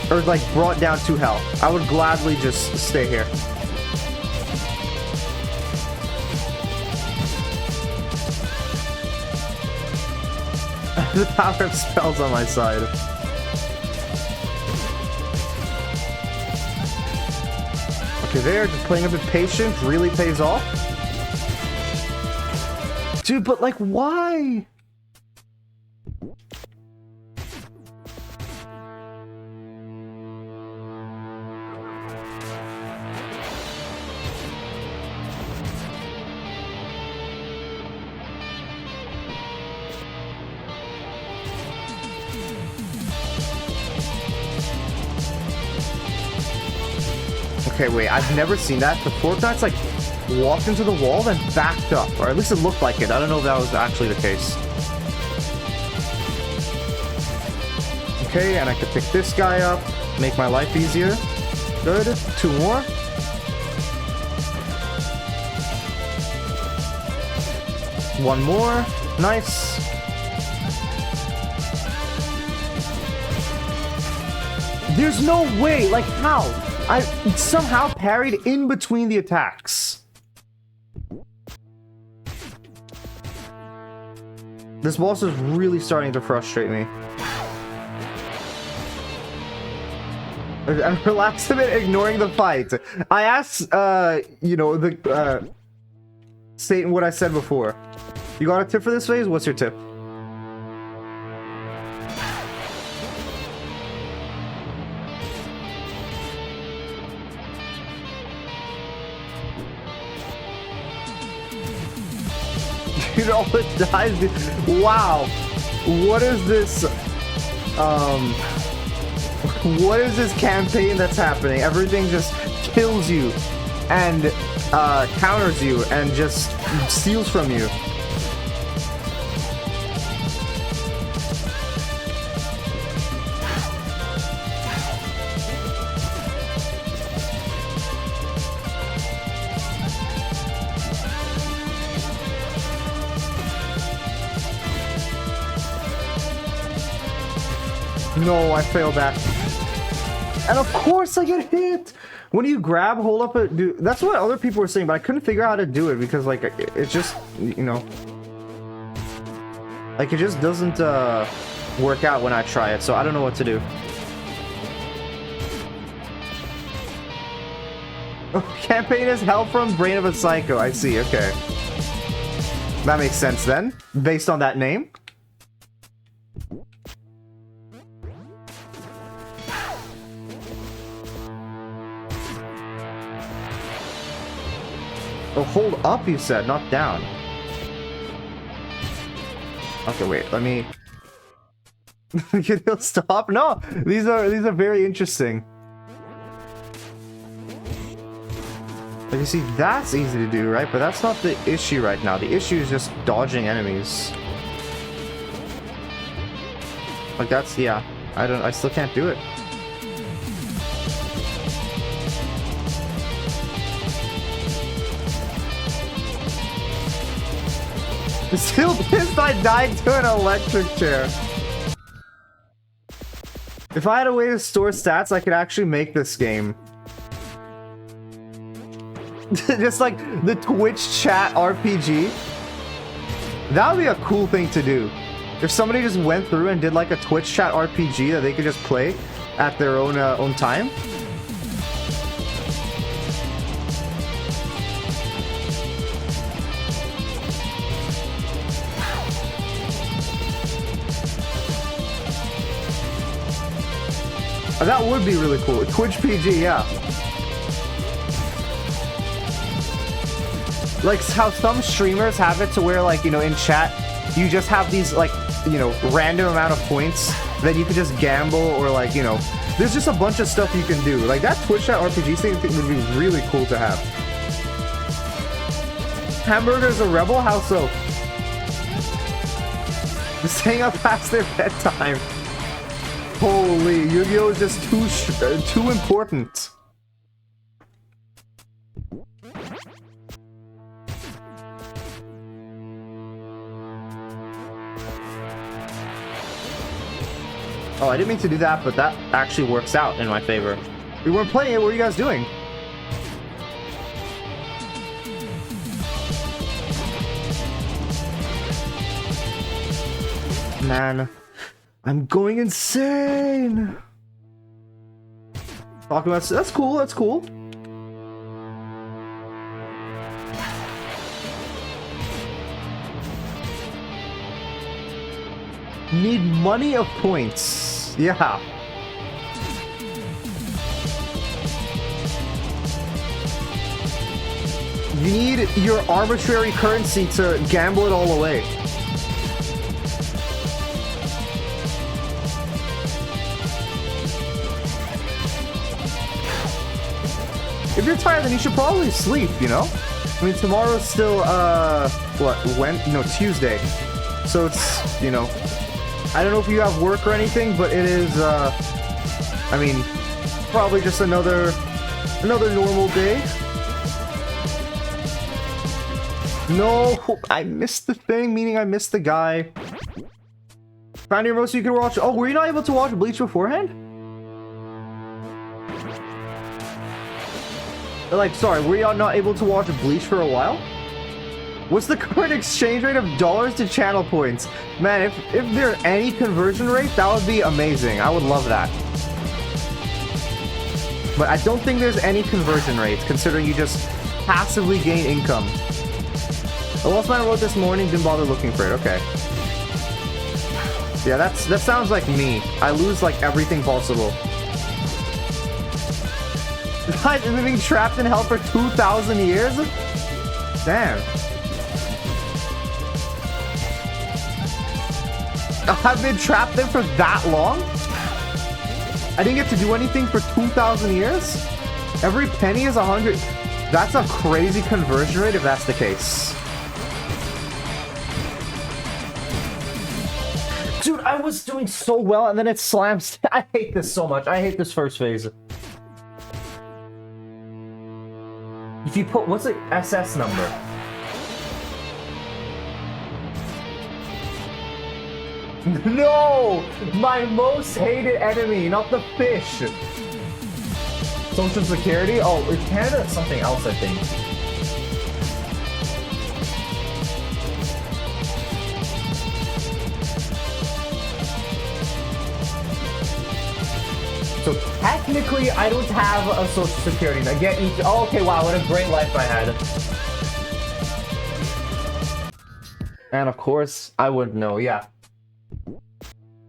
or like brought down to hell. I would gladly just stay here. The power of spells on my side. Okay, there, just playing a bit patient really pays off. Dude, but like, why? Okay, wait, I've never seen that. The Fortnite's like walked into the wall, then backed up. Or at least it looked like it. I don't know if that was actually the case. Okay, and I could pick this guy up, make my life easier. Good. 2 more. One more. Nice. There's no way. Like, how? I somehow parried in between the attacks. This boss is really starting to frustrate me. I'm relaxed a bit, ignoring the fight. I asked, you know, the, Satan what I said before. You got a tip for this phase? What's your tip? Dude, all it dies. Wow. What is this? What is this campaign that's happening? Everything just kills you and counters you and just steals from you. No, I failed that. And of course I get hit! When you grab, hold up, dude, that's what other people were saying, but I couldn't figure out how to do it because, like, it's just, you know, like, it just doesn't, work out when I try it, so I don't know what to do. Oh, campaign is Hell from Brain of a Psycho, I see, okay. That makes sense then, based on that name. Oh, hold up, you said, not down. Okay, wait, let me... He'll stop? No! These are very interesting. Like, you see, that's easy to do, right? But that's not the issue right now. The issue is just dodging enemies. Like, that's, yeah. I still can't do it. Still pissed I died to an electric chair. If I had a way to store stats, I could actually make this game. Just like the Twitch chat RPG. That would be a cool thing to do. If somebody just went through and did like a Twitch chat RPG that they could just play at their own time. That would be really cool. Twitch PG, yeah. Like how some streamers have it to where, like, you know, in chat, you just have these, like, you know, random amount of points that you could just gamble, or, like, you know, there's just a bunch of stuff you can do. Like, that Twitch chat RPG thing would be really cool to have. Hamburger's a rebel? How so? Staying up past their bedtime. Holy, Yu-Gi-Oh! Is just too important. Oh, I didn't mean to do that, but that actually works out in my favor. We weren't playing it. What were you guys doing? Man, I'm going insane. Talking about that's cool. That's cool. Need money of points. Yeah. You need your arbitrary currency to gamble it all away. If you're tired, then you should probably sleep, you know? I mean, tomorrow's still, Tuesday. So it's, you know, I don't know if you have work or anything, but it is, I mean, probably just another normal day. No, I missed the thing, meaning I missed the guy. Found your most you could watch. Oh, were you not able to watch Bleach beforehand? Like, sorry, were you not able to watch Bleach for a while? What's the current exchange rate of dollars to channel points? Man, if there's any conversion rate, that would be amazing. I would love that. But I don't think there's any conversion rates, considering you just passively gain income. The Lost Man wrote this morning, didn't bother looking for it. Okay. Yeah, that sounds like me. I lose, like, everything possible. Guys, is being trapped in hell for 2,000 years? Damn. I've been trapped there for that long? I didn't get to do anything for 2,000 years? Every penny is 100. That's a crazy conversion rate if that's the case. Dude, I was doing so well and then it slams. I hate this so much. I hate this first phase. If you put, what's the SS number? No! My most hated enemy, not the fish! Social Security? Oh, in Canada it's something else, I think. So technically, I don't have a Social Security. I get each. Oh, okay, wow, what a great life I had. And of course, I wouldn't know, yeah.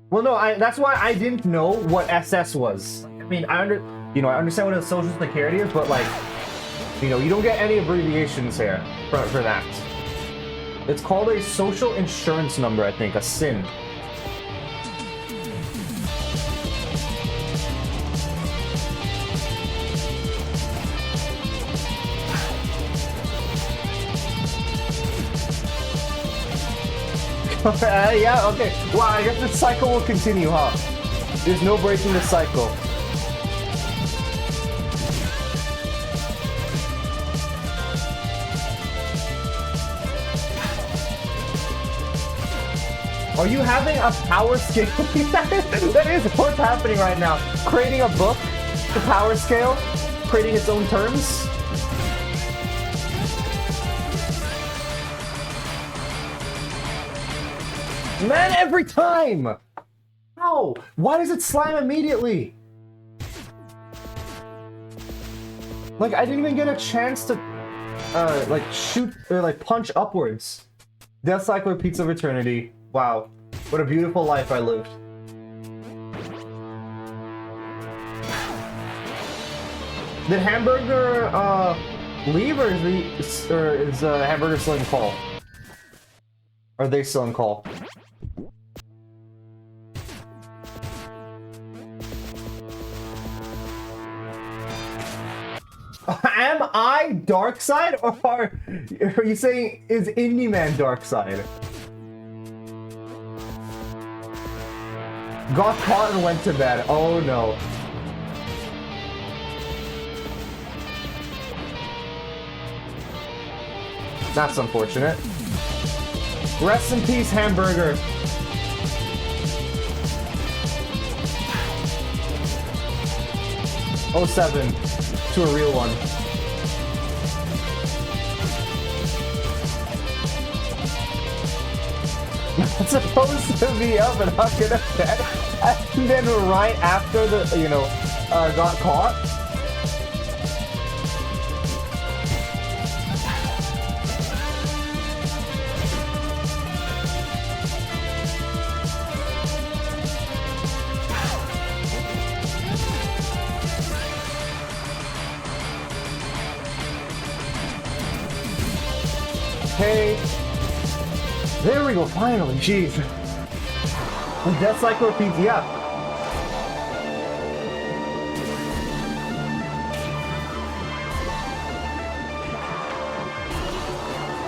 Well, no, that's why I didn't know what SS was. I mean, I understand what a Social Security is, but, like, you know, you don't get any abbreviations here for that. It's called a social insurance number, I think, a SIN. Yeah, okay. Wow, I guess the cycle will continue, huh? There's no breaking the cycle. Are you having a power scale? That is what's happening right now. Creating a book, the power scale, creating its own terms. Man, every time! How? Why does it slam immediately? Like, I didn't even get a chance to, like, shoot or, like, punch upwards. Death Cycler Pizza of Eternity. Wow. What a beautiful life I lived. Did Hamburger leave, or is Hamburger still in call? Are they still in call? Am I dark side, or are you saying is Indie Man dark side? Got caught and went to bed. Oh no. That's unfortunate. Rest in peace, Hamburger. Oh, 07 to a real one. It's supposed to be up and not gonna bed, and then right after the got caught. Okay. There we go, finally, jeez. The death cycle repeats, yeah.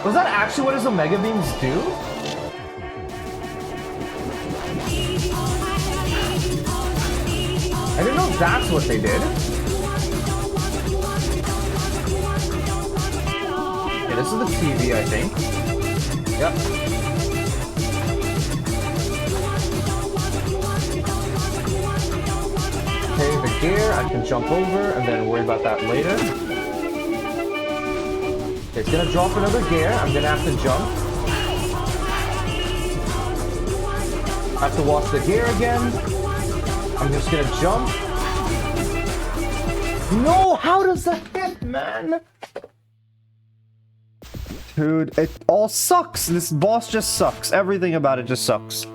Was that actually what his Omega Beams do? I didn't know that's what they did. Okay, this is the TV, I think. Yep. Okay, the gear, I can jump over and then worry about that later. Okay, it's gonna drop another gear. I'm gonna have to jump. I have to watch the gear again. I'm just gonna jump. No, how does that hit, man? Dude, it all sucks. This boss just sucks. Everything about it just sucks.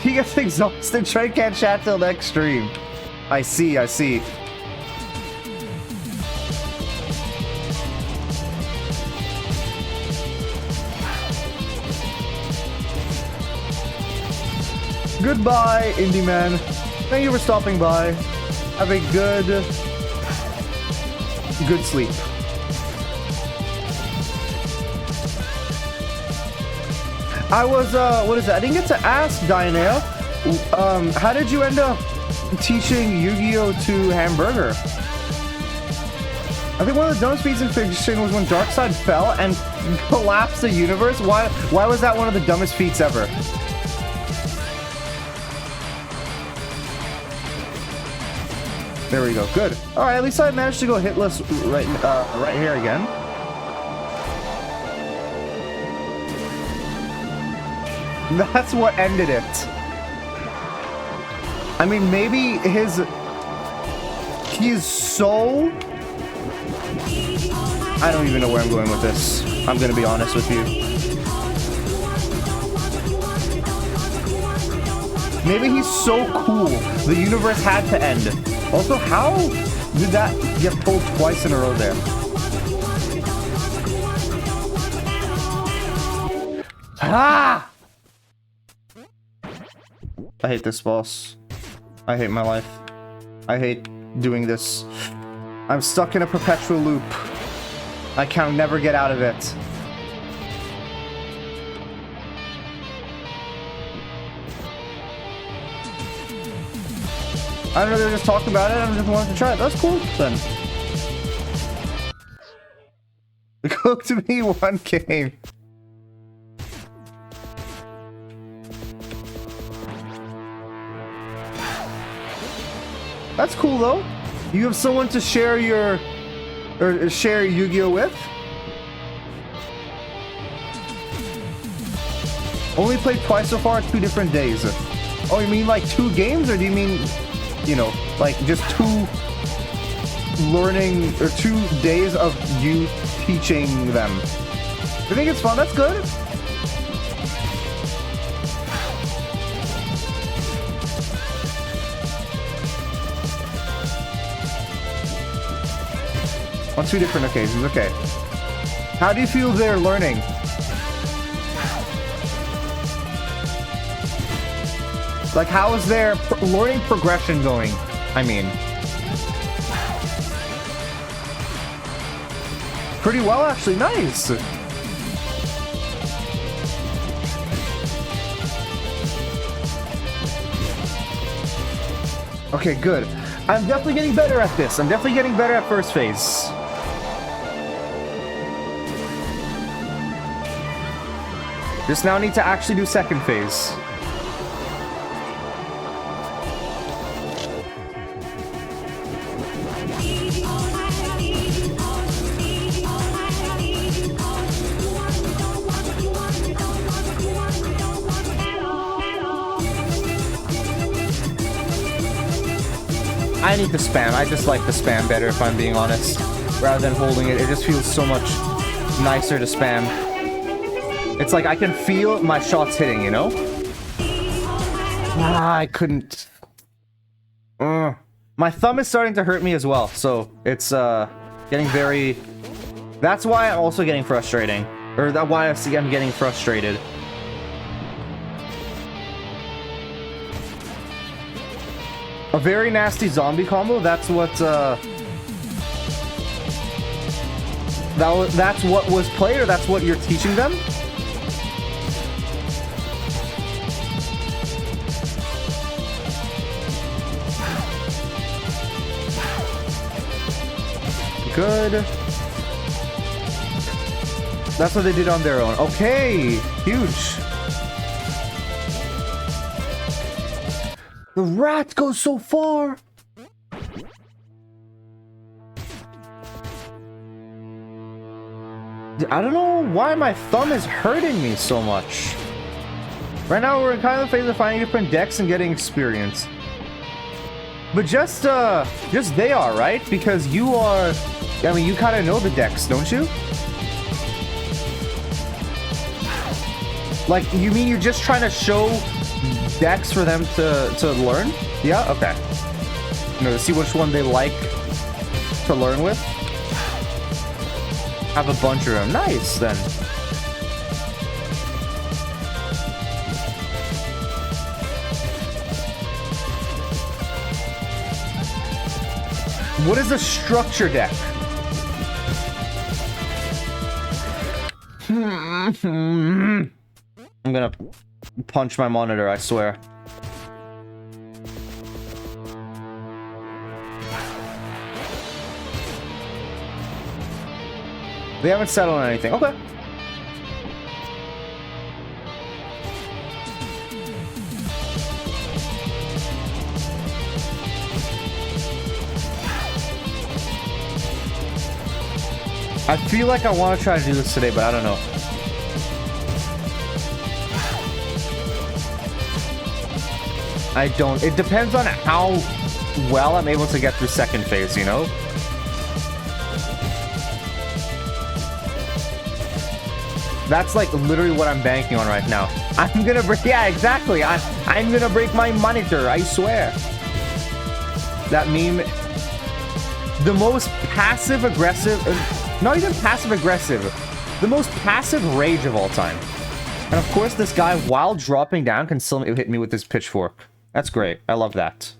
He gets exhausted. Trey can't chat till next stream. I see, I see. Goodbye, Indie Man. Thank you for stopping by. Have a good sleep. I was, what is that? I didn't get to ask Dianae. How did you end up teaching Yu-Gi-Oh to Hamburger? I think one of the dumbest feats in fiction was when Darkseid fell and collapsed the universe. Why was that one of the dumbest feats ever? There we go. Good. All right. At least I managed to go hitless right here again. That's what ended it. I mean, maybe he's so... I don't even know where I'm going with this. I'm gonna be honest with you. Maybe he's so cool, the universe had to end. Also, how did that get pulled twice in a row there? Ah! I hate this boss. I hate my life. I hate doing this. I'm stuck in a perpetual loop. I can never get out of it. I don't know, they were just talking about it, I just wanted to try it. That's cool, then. Cook to me one game. That's cool, though. You have someone to share your... or share Yu-Gi-Oh with? Only played twice so far, 2 different days. Oh, you mean like 2 games, or do you mean... you know, like just 2 learning or 2 days of you teaching them? I think it's fun. That's good. On 2 different occasions, okay. How do you feel they're learning? Like, how is their learning progression going? I mean. Pretty well, actually. Nice. Okay, good. I'm definitely getting better at this. I'm definitely getting better at first phase. Just now need to actually do second phase. I need the spam. I just like the spam better, if I'm being honest. Rather than holding it, it just feels so much nicer to spam. It's like I can feel my shots hitting, you know? Ah, I couldn't. My thumb is starting to hurt me as well, so it's getting very... That's why I'm also getting frustrating. Or that's why I'm getting frustrated. A very nasty zombie combo, that's what, that's what was played, or that's what you're teaching them? Good. That's what they did on their own. Okay, huge. The rat goes so far. I don't know why my thumb is hurting me so much. Right now we're in kind of the phase of finding different decks and getting experience. But just they are, right? Because you are, I mean, you kind of know the decks, don't you? Like, you mean you're just trying to show decks for them to learn? Yeah? Okay. You know, to see which one they like to learn with. Have a bunch of them. Nice, then. What is a structure deck? I'm gonna punch my monitor, I swear. They haven't settled on anything. Okay. I feel like I want to try to do this today, but I don't know. I don't. It depends on how well I'm able to get through second phase, you know? That's like literally what I'm banking on right now. I'm gonna break, yeah, exactly. I'm gonna break my monitor, I swear. That meme, the most passive aggressive, not even passive aggressive, the most passive rage of all time. And of course this guy, while dropping down, can still hit me with his pitchfork. That's great. I love that.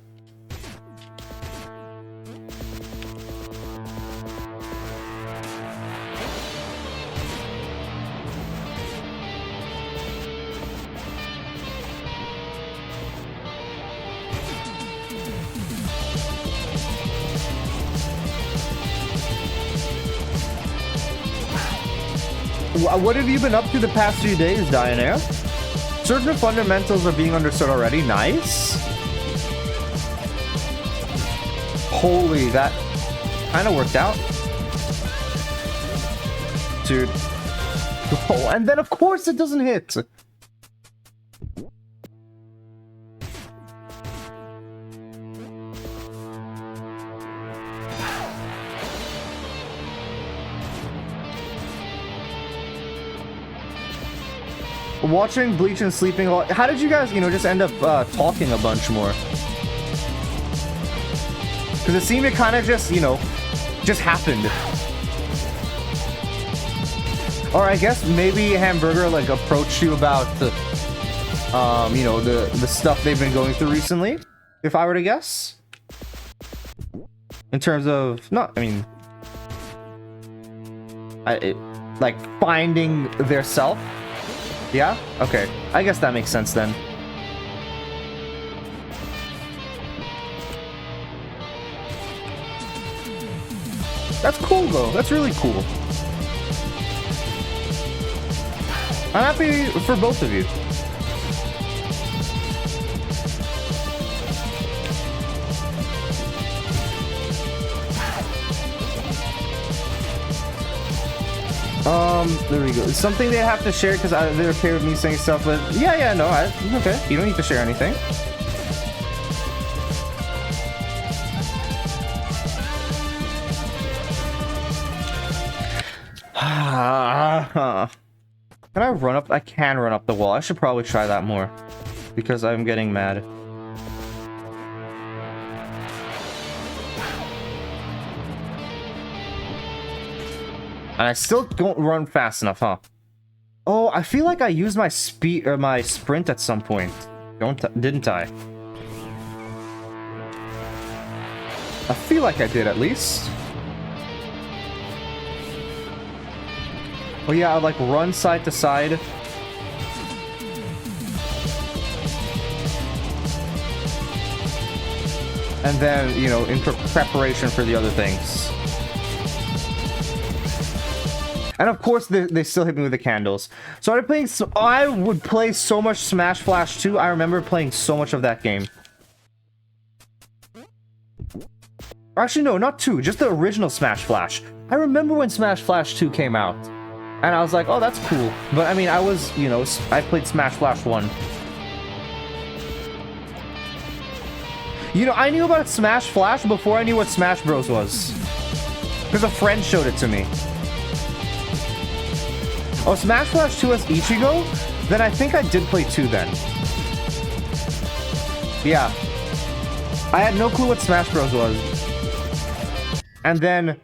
What have you been up to the past few days, Dianair? Certain fundamentals are being understood already. Nice. Holy, that kind of worked out. Dude. Oh, and then of course it doesn't hit. Watching Bleach and sleeping a lot. How did you guys, you know, just end up talking a bunch more? Because it seemed it kind of just, you know, just happened. Or I guess maybe Hamburger like approached you about the, you know, the stuff they've been going through recently, if I were to guess. In terms of, not, I mean, like finding their self. Yeah? Okay. I guess that makes sense then. That's cool though. That's really cool. I'm happy for both of you. There we go. It's something they have to share because they're okay with me saying stuff, but yeah, no, okay. You don't need to share anything. Can I run up? I can run up the wall. I should probably try that more because I'm getting mad. And I still don't run fast enough, huh? Oh, I feel like I used my speed or my sprint at some point. Didn't I? I feel like I did at least. Oh yeah, I'd like run side to side. And then, you know, in preparation for the other things. And of course, they still hit me with the candles. So I would play so much Smash Flash 2. I remember playing so much of that game. Or actually, no, not 2. Just the original Smash Flash. I remember when Smash Flash 2 came out. And I was like, oh, that's cool. But I mean, I was, you know, I played Smash Flash 1. You know, I knew about Smash Flash before I knew what Smash Bros was. Because a friend showed it to me. Oh, Smash Flash 2 as Ichigo? Then I think I did play 2 then. Yeah. I had no clue what Smash Bros was. And then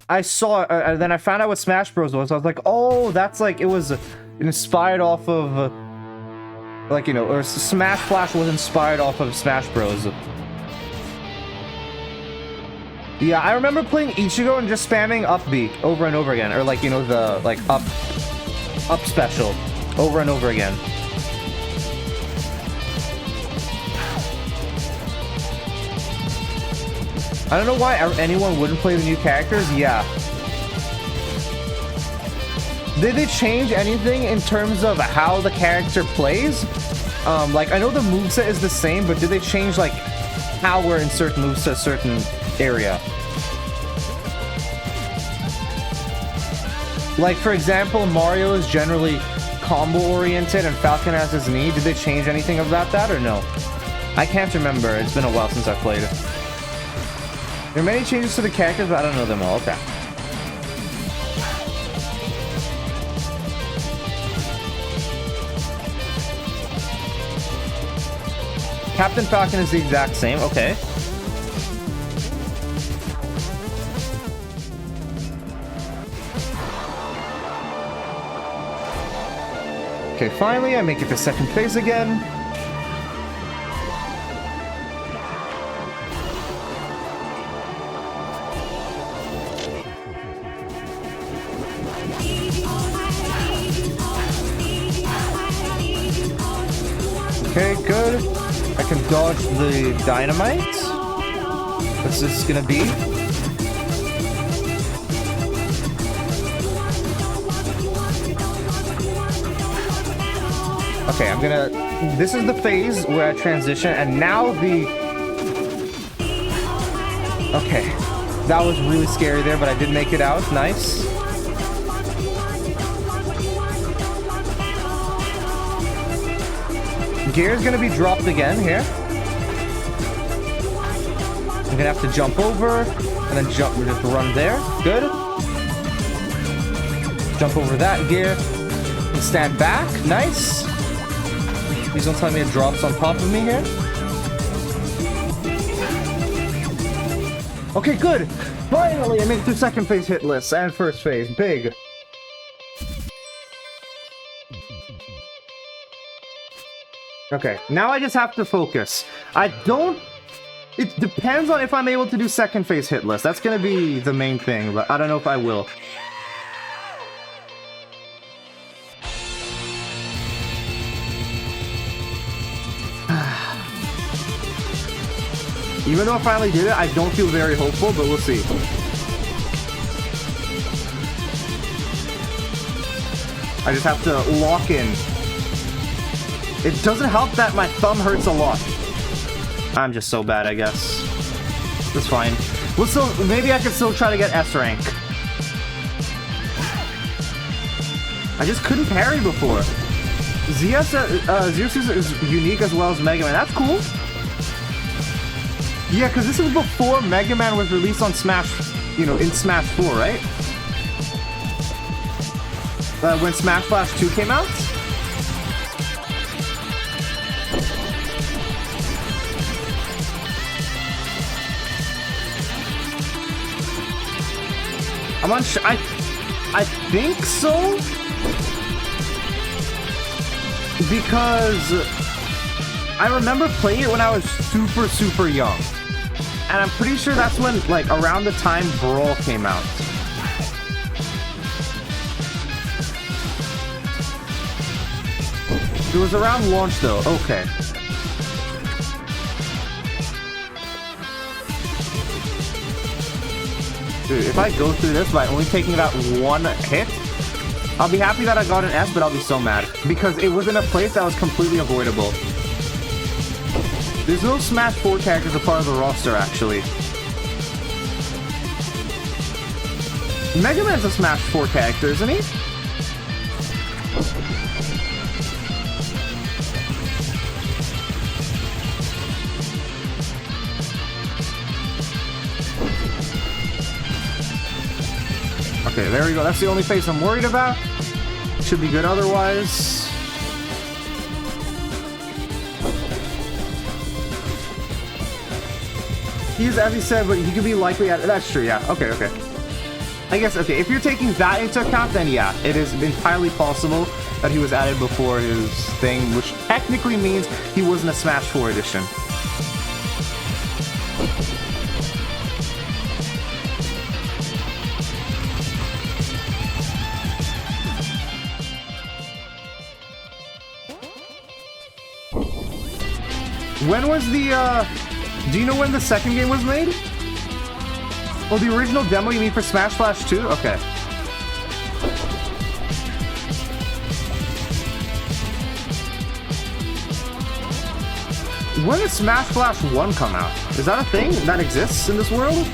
I saw, then I found out what Smash Bros was. I was like, oh, that's like, it was inspired off of, like, you know, or Smash Flash was inspired off of Smash Bros. Yeah, I remember playing Ichigo and just spamming up B over and over again. Or like, you know, the, like, up special over and over again. I don't know why anyone wouldn't play the new characters. Yeah. Did they change anything in terms of how the character plays? Like, I know the moveset is the same, but did they change, like, how we're in certain moves to a certain area? Like, for example, Mario is generally combo-oriented and Falcon has his knee. Did they change anything about that or no? I can't remember. It's been a while since I played it. There are many changes to the characters, but I don't know them all. Okay. Captain Falcon is the exact same. Okay. Okay, finally, I make it to second phase again. Okay, good. I can dodge the dynamite. What's this gonna be? Okay, I'm gonna... This is the phase where I transition, and now the... Okay. That was really scary there, but I did make it out. Nice. Gear is gonna be dropped again here. I'm gonna have to jump over, and then just run there. Good. Jump over that gear. And stand back. Nice. Please don't tell me it drops on top of me here. Okay, good. Finally, I made it through second phase hit list and first phase. Big. Okay, now I just have to focus. I don't... It depends on if I'm able to do second phase hitless. That's gonna be the main thing, but I don't know if I will. Even though I finally did it, I don't feel very hopeful, but we'll see. I just have to lock in. It doesn't help that my thumb hurts a lot. I'm just so bad, I guess. That's fine. We'll still, maybe I can still try to get S rank. I just couldn't parry before. Zeus is unique as well as Mega Man. That's cool. Yeah, because this is before Mega Man was released on Smash, you know, in Smash 4, right? When Smash Flash 2 came out? I'm unsure. I think so? Because I remember playing it when I was super young. And I'm pretty sure that's when, like, around the time Brawl came out. It was around launch, though. Okay. Dude, if I go through this by only taking that one hit, I'll be happy that I got an S, but I'll be so mad. Because it was in a place that was completely avoidable. There's no Smash 4 characters a part of the roster, actually. Mega Man's a Smash 4 character, isn't he? Okay, there we go. That's the only face I'm worried about. Should be good otherwise. He's, as he said, but he could be likely at... That's true, yeah. Okay. I guess, okay, if you're taking that into account, then yeah, it is entirely possible that he was added before his thing, which technically means he wasn't a Smash 4 edition. When was the, do you know when the second game was made? Oh, the original demo you mean for Smash Flash 2? Okay. When did Smash Flash 1 come out? Is that a thing that exists in this world?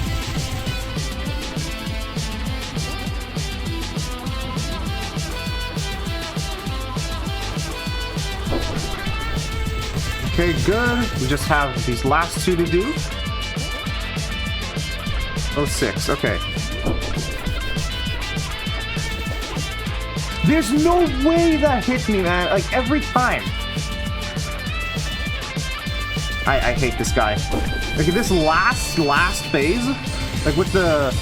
Okay, good. We just have these last two to do. 06, okay. There's no way that hit me, man. Like, every time. I hate this guy. Like, this last phase, like, with the...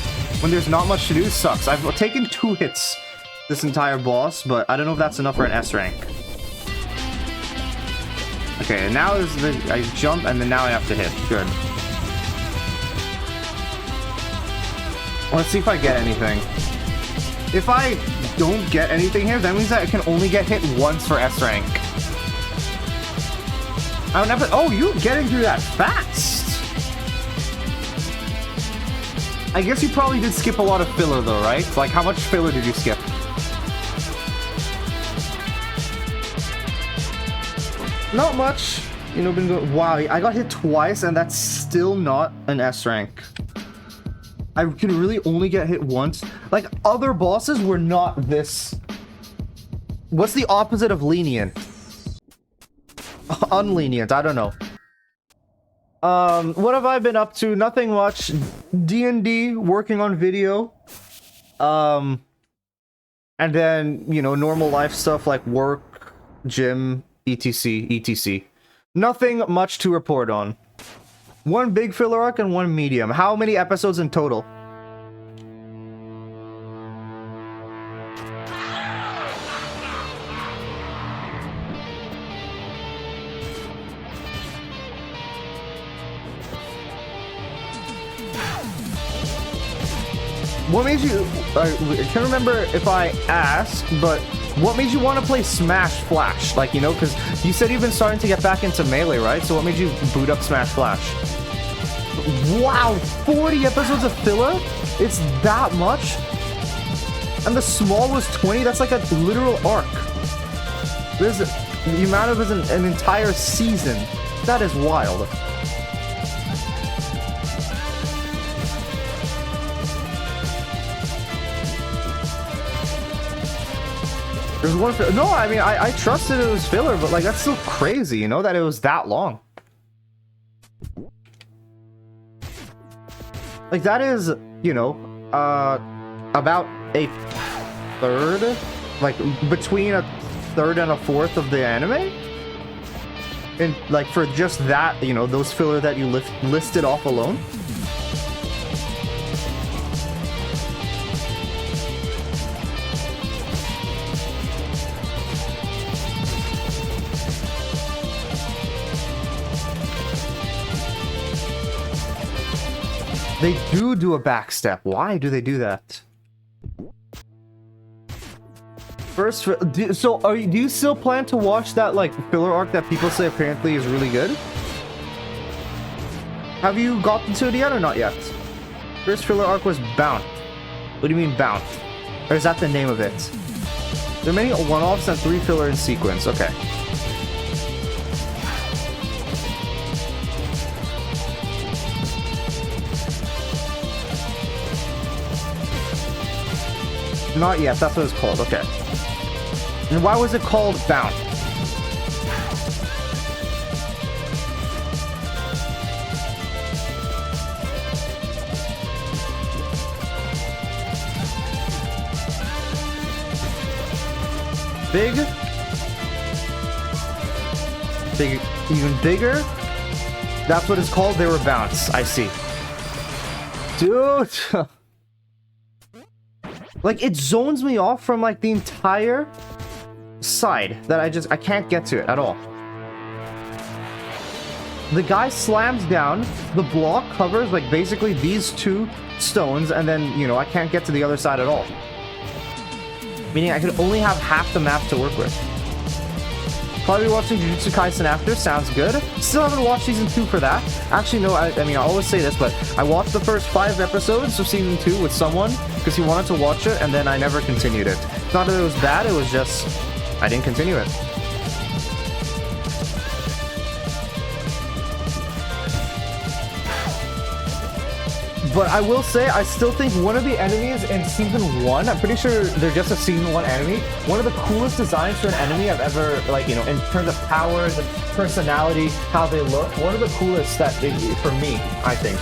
when there's not much to do, sucks. I've taken 2 hits this entire boss, but I don't know if that's enough for an S rank. Okay, and now is the... I jump, and then now I have to hit. Good. Let's see if I get anything. If I don't get anything here, that means that I can only get hit once for S rank. I would never... Oh, you're getting through that fast! I guess you probably did skip a lot of filler, though, right? Like, how much filler did you skip? Not much. You know, been going... Wow, I got hit twice, and that's still not an S rank. I can really only get hit once. Like, other bosses were not this... What's the opposite of lenient? Unlenient, I don't know. What have I been up to? Nothing much. D&D, working on video. And then, you know, normal life stuff like work, gym, etc. Nothing much to report on. 1 big filler arc and 1 medium. How many episodes in total? what made you? I can't remember if I asked, but what made you want to play Smash Flash? Like, you know, because you said you've been starting to get back into Melee, right? So what made you boot up Smash Flash? Wow, 40 episodes of filler? It's that much? And the small was 20? That's like a literal arc. There's the amount of an entire season. That is wild. There's one. No, I mean, I trusted it was filler, but like that's still crazy, you know, that it was that long. Like that is, you know, about a third, like between a third and a fourth of the anime. And like for just that, you know, those filler that you listed off alone. They do a backstep. Why do they do that? First, so do you still plan to watch that like filler arc that people say apparently is really good? Have you gotten to it yet or not yet? First filler arc was Bound. What do you mean Bound? Or is that the name of it? There are many one-offs and 3 filler in sequence. Okay. Not yet, that's what it's called, okay. And why was it called Bound? Big? Big, even bigger? That's what it's called? They were Bounds, I see. Dude! Like, it zones me off from, like, the entire side that I can't get to it at all. The guy slams down, the block covers, like, basically these 2 stones, and then, you know, I can't get to the other side at all. Meaning I could only have half the map to work with. Probably watching Jujutsu Kaisen after, sounds good. Still haven't watched season 2 for that. Actually, no, I mean, I always say this, but I watched the first 5 episodes of season 2 with someone because he wanted to watch it, and then I never continued it. It's not that it was bad, it was just, I didn't continue it. But I will say, I still think one of the enemies in Season 1, I'm pretty sure they're just a Season 1 enemy, one of the coolest designs for an enemy I've ever, like, you know, in terms of powers, and personality, how they look, one of the coolest that, for me, I think.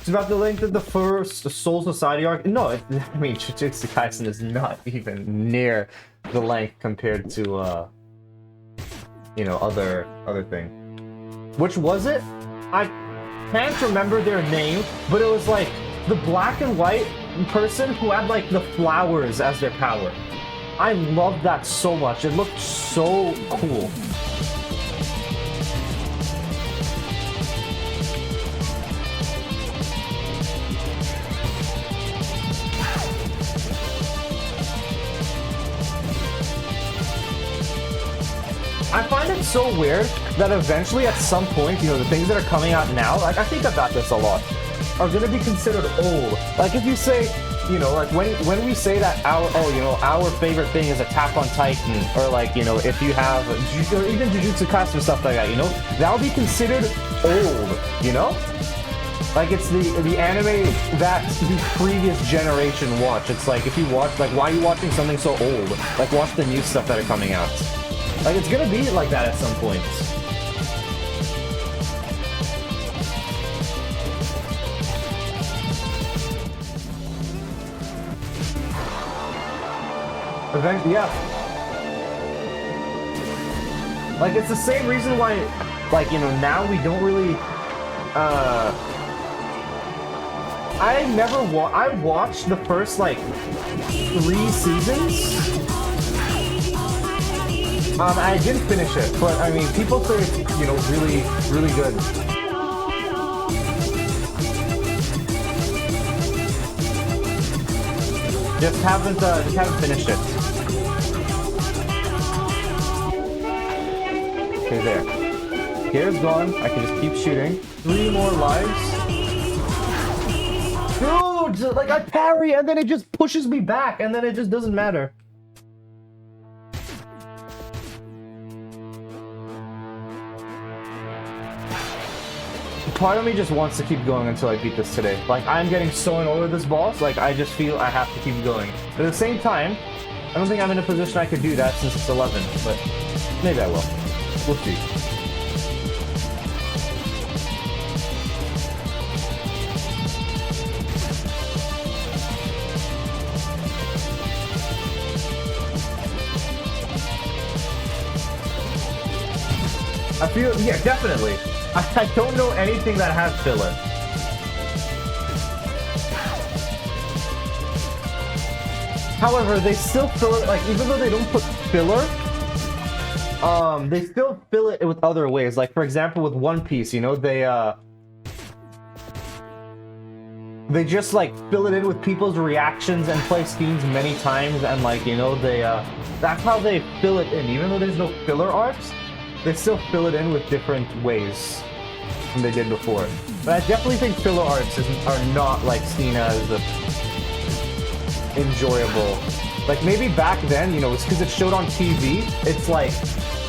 It's about the length of the first Soul Society arc. No, I mean, Jujutsu Kaisen is not even near the length compared to, you know, other thing. Which was it? I can't remember their name, but it was like the black and white person who had like the flowers as their power. I loved that so much. It looked so cool. I find it so weird that eventually at some point, you know, the things that are coming out now, like I think about this a lot, are going to be considered old. Like if you say, you know, like when we say that our favorite thing is Attack on Titan, or like, you know, if you have, or even Jujutsu Kaisen, stuff like that, you know, that'll be considered old, you know? Like it's the anime that the previous generation watched. It's like if you watch, like why are you watching something so old? Like watch the new stuff that are coming out. Like, it's gonna be like that at some point. Eventually, yeah. Like, it's the same reason why, like, you know, now we don't really, I watched the first, like, 3 seasons. I didn't finish it, but I mean, people say it's, you know, really, really good. Just haven't finished it. Okay, there. Gear's gone. I can just keep shooting. 3 more lives. Dude, like I parry and then it just pushes me back and then it just doesn't matter. Part of me just wants to keep going until I beat this today. Like, I'm getting so annoyed with this boss, like, I just feel I have to keep going. But at the same time, I don't think I'm in a position I could do that since it's 11, but maybe I will. We'll see. I feel, yeah, definitely. I don't know anything that has filler. However, they still fill it, like, even though they don't put filler, they still fill it with other ways. Like, for example, with One Piece, you know, they just, like, fill it in with people's reactions and play scenes many times, and, like, you know, that's how they fill it in. Even though there's no filler arcs, they still fill it in with different ways than they did before. But I definitely think filler arcs are not, like, seen as enjoyable. Like, maybe back then, you know, it's because it showed on TV. It's like,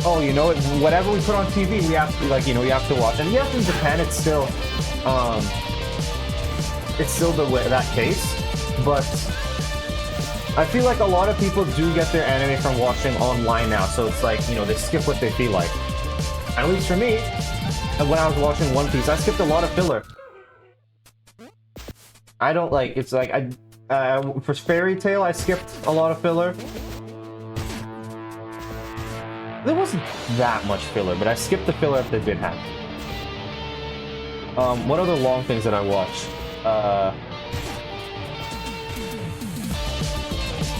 oh, you know, whatever we put on TV, we have to, like, you know, we have to watch. And yes, in Japan, it's still that case. But I feel like a lot of people do get their anime from watching online now. So it's like, you know, they skip what they feel like. At least for me, when I was watching One Piece, I skipped a lot of filler. I don't like, it's like, for Fairy Tail, I skipped a lot of filler. There wasn't that much filler, but I skipped the filler if they did have. What other long things did I watch?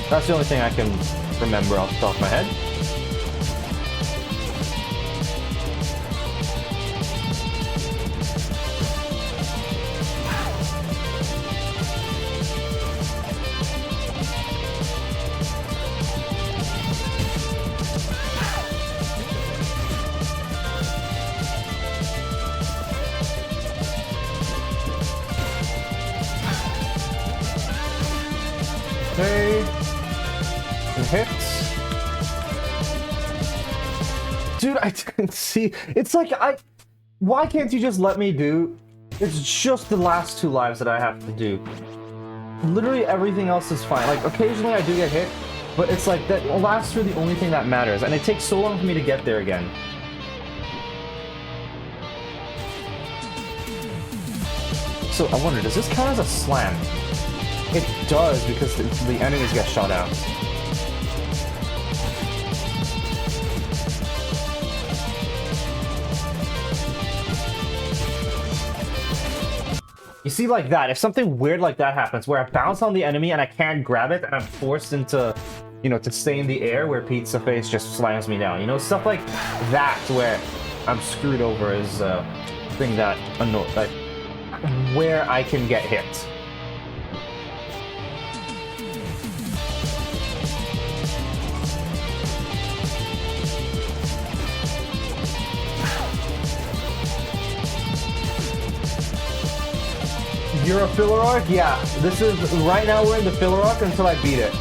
That's the only thing I can remember off the top of my head. Okay. Some hits. Dude, I didn't see. It's like, why can't you just let me do? It's just the last 2 lives that I have to do. Literally everything else is fine. Like, occasionally I do get hit, but it's like, that last 2 are the only thing that matters. And it takes so long for me to get there again. So, I wonder, does this count as a slam? It does, because the enemies get shot out. You see, like that, if something weird like that happens, where I bounce on the enemy and I can't grab it, and I'm forced into, you know, to stay in the air, where Pizza Face just slams me down. You know, stuff like that, where I'm screwed over is a thing that annoys, like, where I can get hit. You're a filler arc? Yeah. This is, right now we're in the filler arc until I beat it.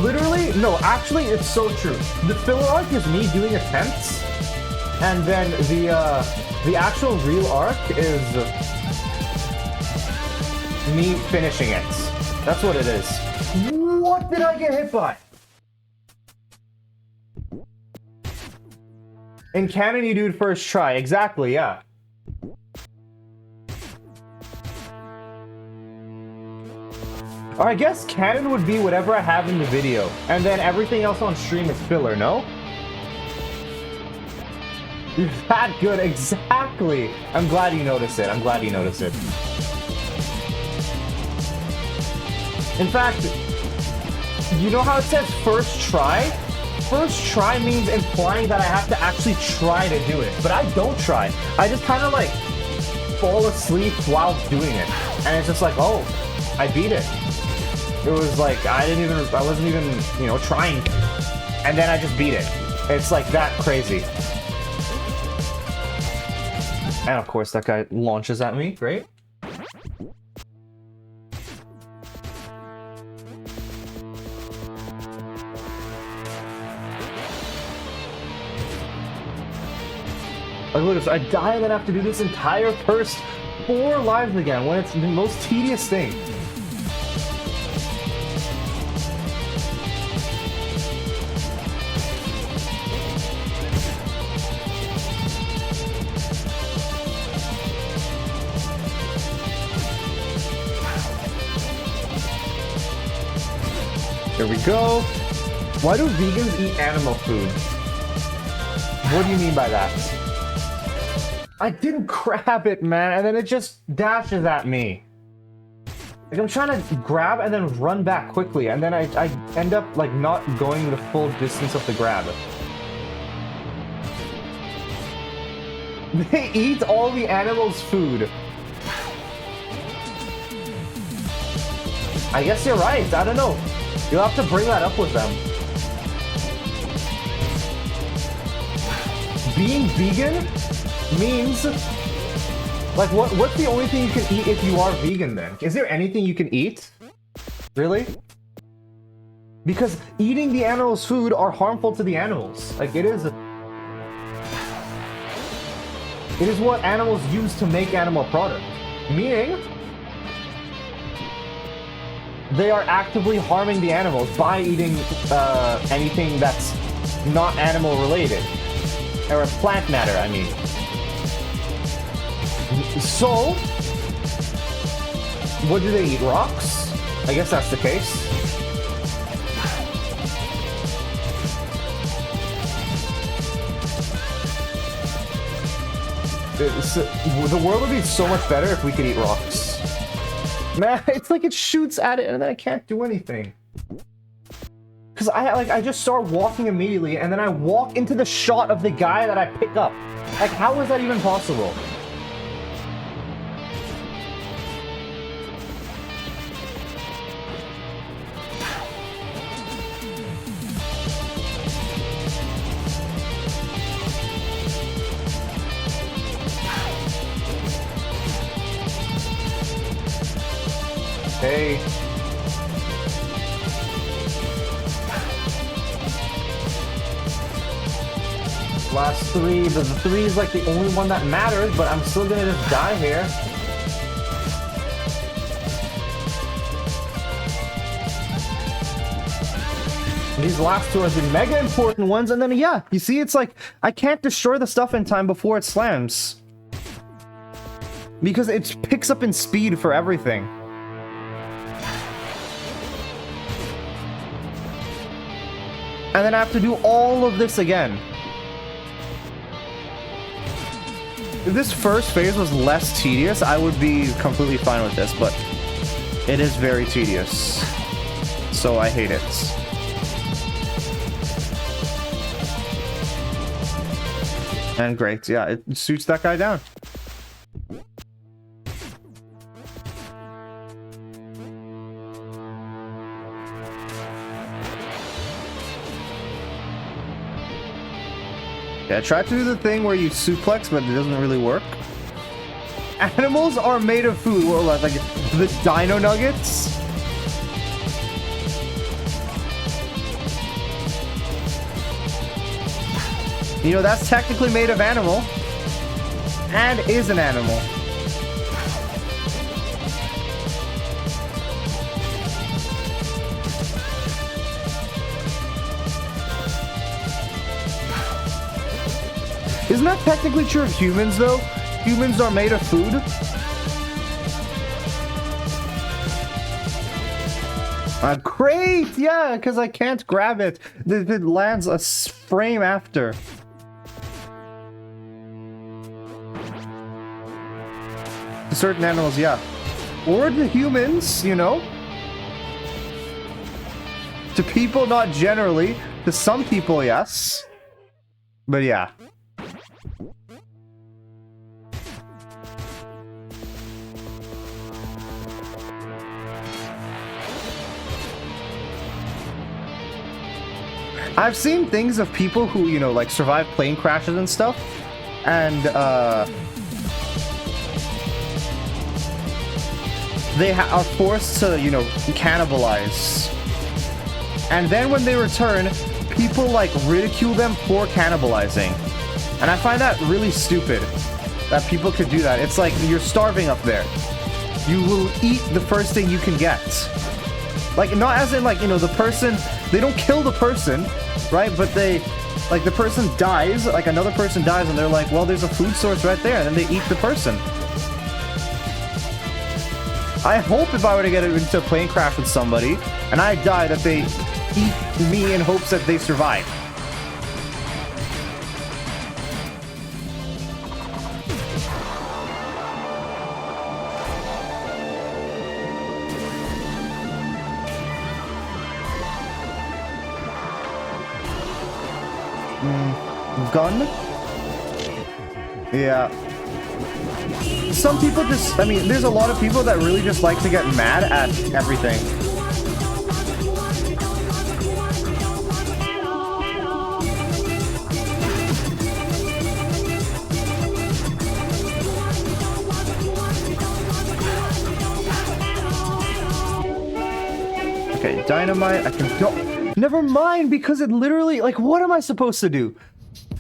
Literally, no, actually it's so true. The filler arc is me doing attempts, and then the actual real arc is me finishing it. That's what it is. What did I get hit by? In canon, you do it first try. Exactly, yeah. Or I guess canon would be whatever I have in the video, and then everything else on stream is filler, no? You're that good, exactly! I'm glad you noticed it, I'm glad you noticed it. In fact, You know how it says first try? First try means implying that I have to actually try to do it. But I don't try. I just kind of like fall asleep while doing it. And it's just like, oh, I beat it. It was like, I wasn't even, you know, trying. And then I just beat it. It's like that crazy. And of course that guy launches at me. Great. Like, look at this. I die and then have to do this entire first 4 lives again when it's the most tedious thing. Here we go. Why do vegans eat animal food? What do you mean by that? I didn't grab it, man, and then it just dashes at me. Like, I'm trying to grab and then run back quickly, and then I end up, like, not going the full distance of the grab. They eat all the animals' food. I guess you're right, I don't know. You'll have to bring that up with them. Being vegan means, like, what's the only thing you can eat if you are vegan then? Is there anything you can eat? Really? Because eating the animals' food are harmful to the animals. Like, it is what animals use to make animal product. Meaning, they are actively harming the animals by eating anything that's not animal related. Or plant matter, I mean. So, what do they eat? Rocks? I guess that's the case. The world would be so much better if we could eat rocks. Man, it's like it shoots at it and then I can't do anything. Because I just start walking immediately and then I walk into the shot of the guy that I pick up. Like, how is that even possible? Hey. Last 3, the 3 is like the only one that matters, but I'm still gonna just die here. These last 2 are the mega important ones, and then yeah, you see, it's like, I can't destroy the stuff in time before it slams. Because it picks up in speed for everything. And then I have to do all of this again. If this first phase was less tedious, I would be completely fine with this, but it is very tedious. So I hate it. And great, yeah, it shoots that guy down. Yeah, I tried to do the thing where you suplex, but it doesn't really work. Animals are made of food. What, like the dino nuggets? You know, that's technically made of animal. And is an animal. Isn't that technically true of humans, though? Humans are made of food. Great! Yeah, because I can't grab it. It lands a frame after. Certain animals, yeah. Or the humans, you know? To people, not generally. To some people, yes. But yeah. I've seen things of people who, you know, like survive plane crashes and stuff, and they are forced to, you know, cannibalize. And then when they return, people like ridicule them for cannibalizing. And I find that really stupid that people could do that. It's like you're starving up there. You will eat the first thing you can get. Like, not as in like, you know, the person, they don't kill the person, right? But they, like, the person dies, like another person dies, and they're like, well, there's a food source right there, and then they eat the person. I hope if I were to get into a plane crash with somebody, and I die, that they eat me in hopes that they survive. Gun? Yeah. Some people just, I mean, there's a lot of people that really just like to get mad at everything. Okay, dynamite, I can go. Never mind, because it literally, like, what am I supposed to do?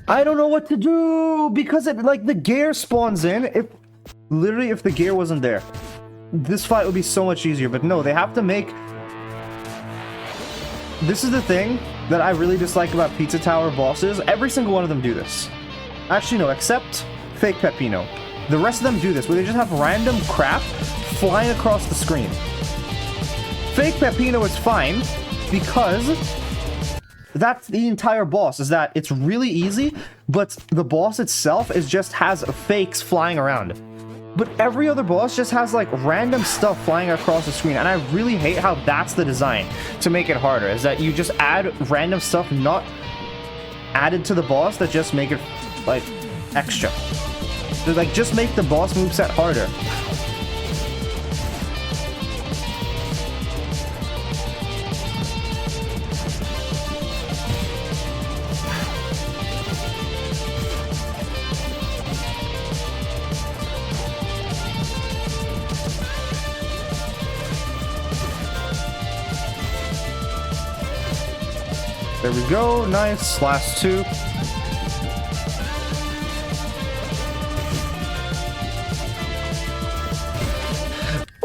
I don't know what to do, because it, like, the gear spawns in. If literally, if the gear wasn't there, this fight would be so much easier. But no, they have to make... This is the thing that I really dislike about Pizza Tower bosses. Every single one of them do this. Actually, no, except Fake Peppino. The rest of them do this, where they just have random crap flying across the screen. Fake Peppino is fine, because... that's the entire boss, is that it's really easy, but the boss itself is just has fakes flying around. But every other boss just has like random stuff flying across the screen, and I really hate how that's the design to make it harder, is that you just add random stuff not added to the boss that just make it like extra. They're like, just make the boss moveset harder. There we go, nice, last two.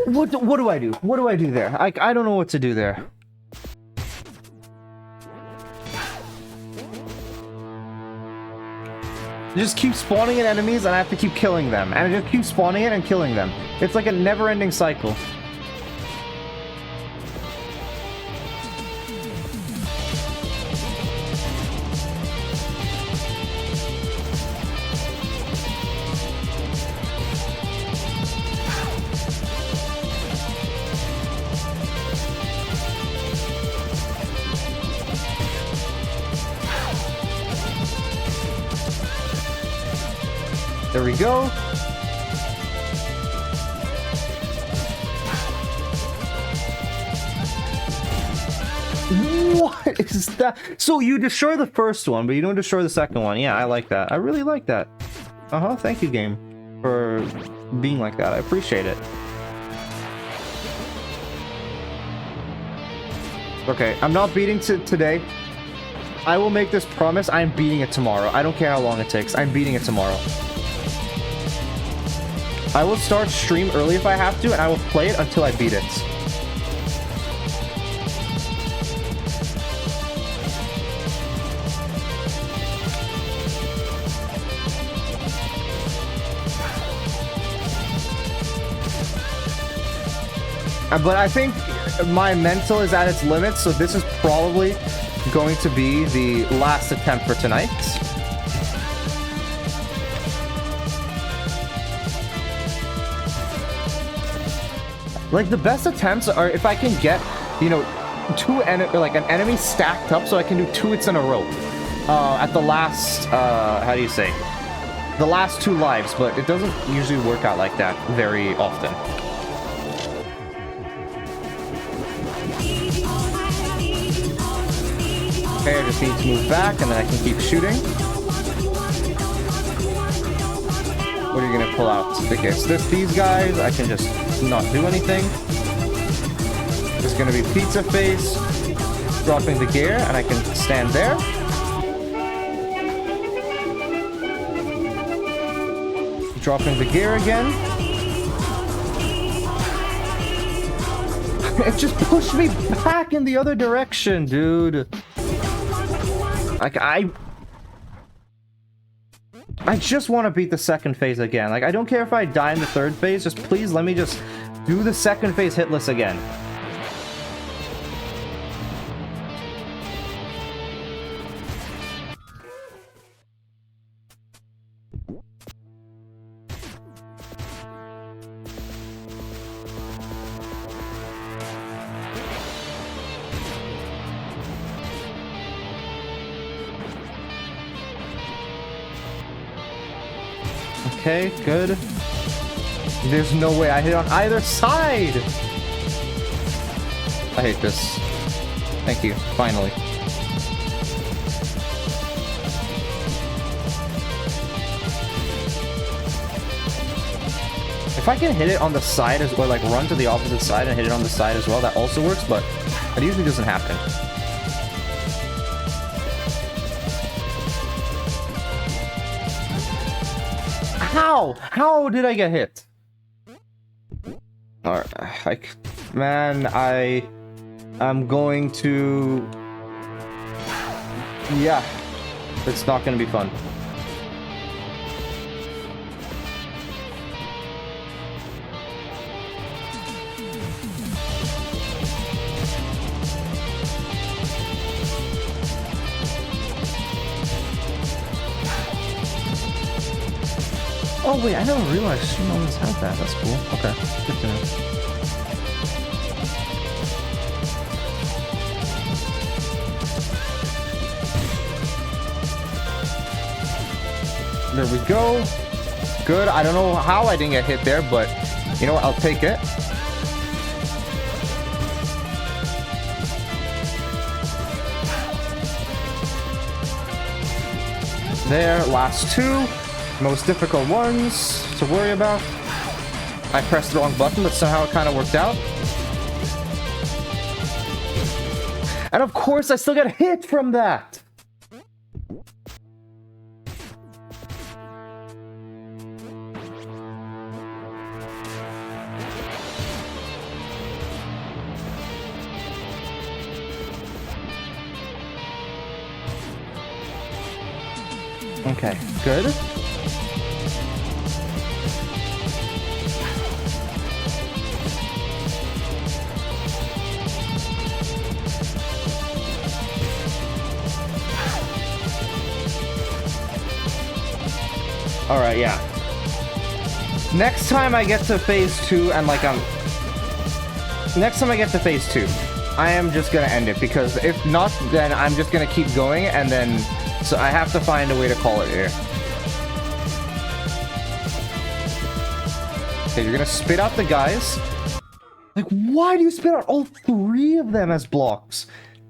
What do I do? What do I do there? I don't know what to do there. Just keep spawning in enemies and I have to keep killing them. And I just keep spawning it and killing them. It's like a never-ending cycle. There we go. What is that? So you destroy the first one, but you don't destroy the second one. Yeah, I like that. I really like that. Thank you, game, for being like that. I appreciate it. Okay, I'm not beating today. I will make this promise. I'm beating it tomorrow. I don't care how long it takes. I'm beating it tomorrow. I will start stream early if I have to, and I will play it until I beat it. But I think my mental is at its limit, so this is probably going to be the last attempt for tonight. Like, the best attempts are if I can get, you know, like an enemy stacked up, so I can do 2 hits in a row. At the last, how do you say? The last 2 lives, but it doesn't usually work out like that very often. Okay, I just need to move back, and then I can keep shooting. What are you gonna pull out? Okay, it's these guys. I can just not do anything. There's gonna be Pizza Face dropping the gear, and I can stand there. Dropping the gear again. It just pushed me back in the other direction, dude. Like, I just want to beat the second phase again. Like, I don't care if I die in the third phase. Just please let me just do the second phase hitless again. Okay, good. There's no way I hit on either side! I hate this. Thank you, finally. If I can hit it on the side as well, like run to the opposite side and hit it on the side as well, that also works, but it usually doesn't happen. How? How did I get hit? Alright, like, man, I'm going to... Yeah, it's not gonna be fun. Oh wait, I never realized Stream Elements had that. That's cool. Okay, good to know. There we go. Good. I don't know how I didn't get hit there, but you know what? I'll take it. There, last 2. Most difficult ones to worry about. I pressed the wrong button, but somehow it kind of worked out. And of course, I still get hit from that! Okay, good. Alright, yeah. Next time I get to phase 2 and like next time I get to phase 2, I am just gonna end it, because if not, then I'm just gonna keep going, and then so I have to find a way to call it here. Okay, you're gonna spit out the guys. Like, why do you spit out all 3 of them as blocks?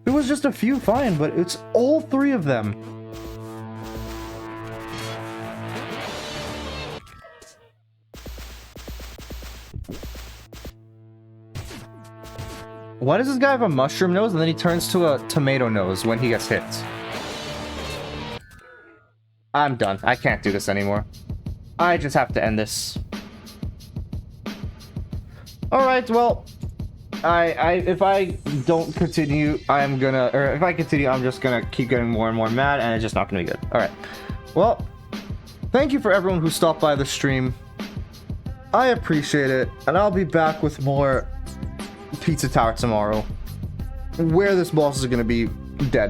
It was just a few, fine, but it's all 3 of them. Why does this guy have a mushroom nose and then he turns to a tomato nose when he gets hit? I'm done. I can't do this anymore. I just have to end this. Alright, well, if I don't continue, if I continue, I'm just gonna keep getting more and more mad, and it's just not gonna be good. Alright. Well, thank you for everyone who stopped by the stream. I appreciate it, and I'll be back with more Pizza Tower tomorrow, where this boss is gonna be dead.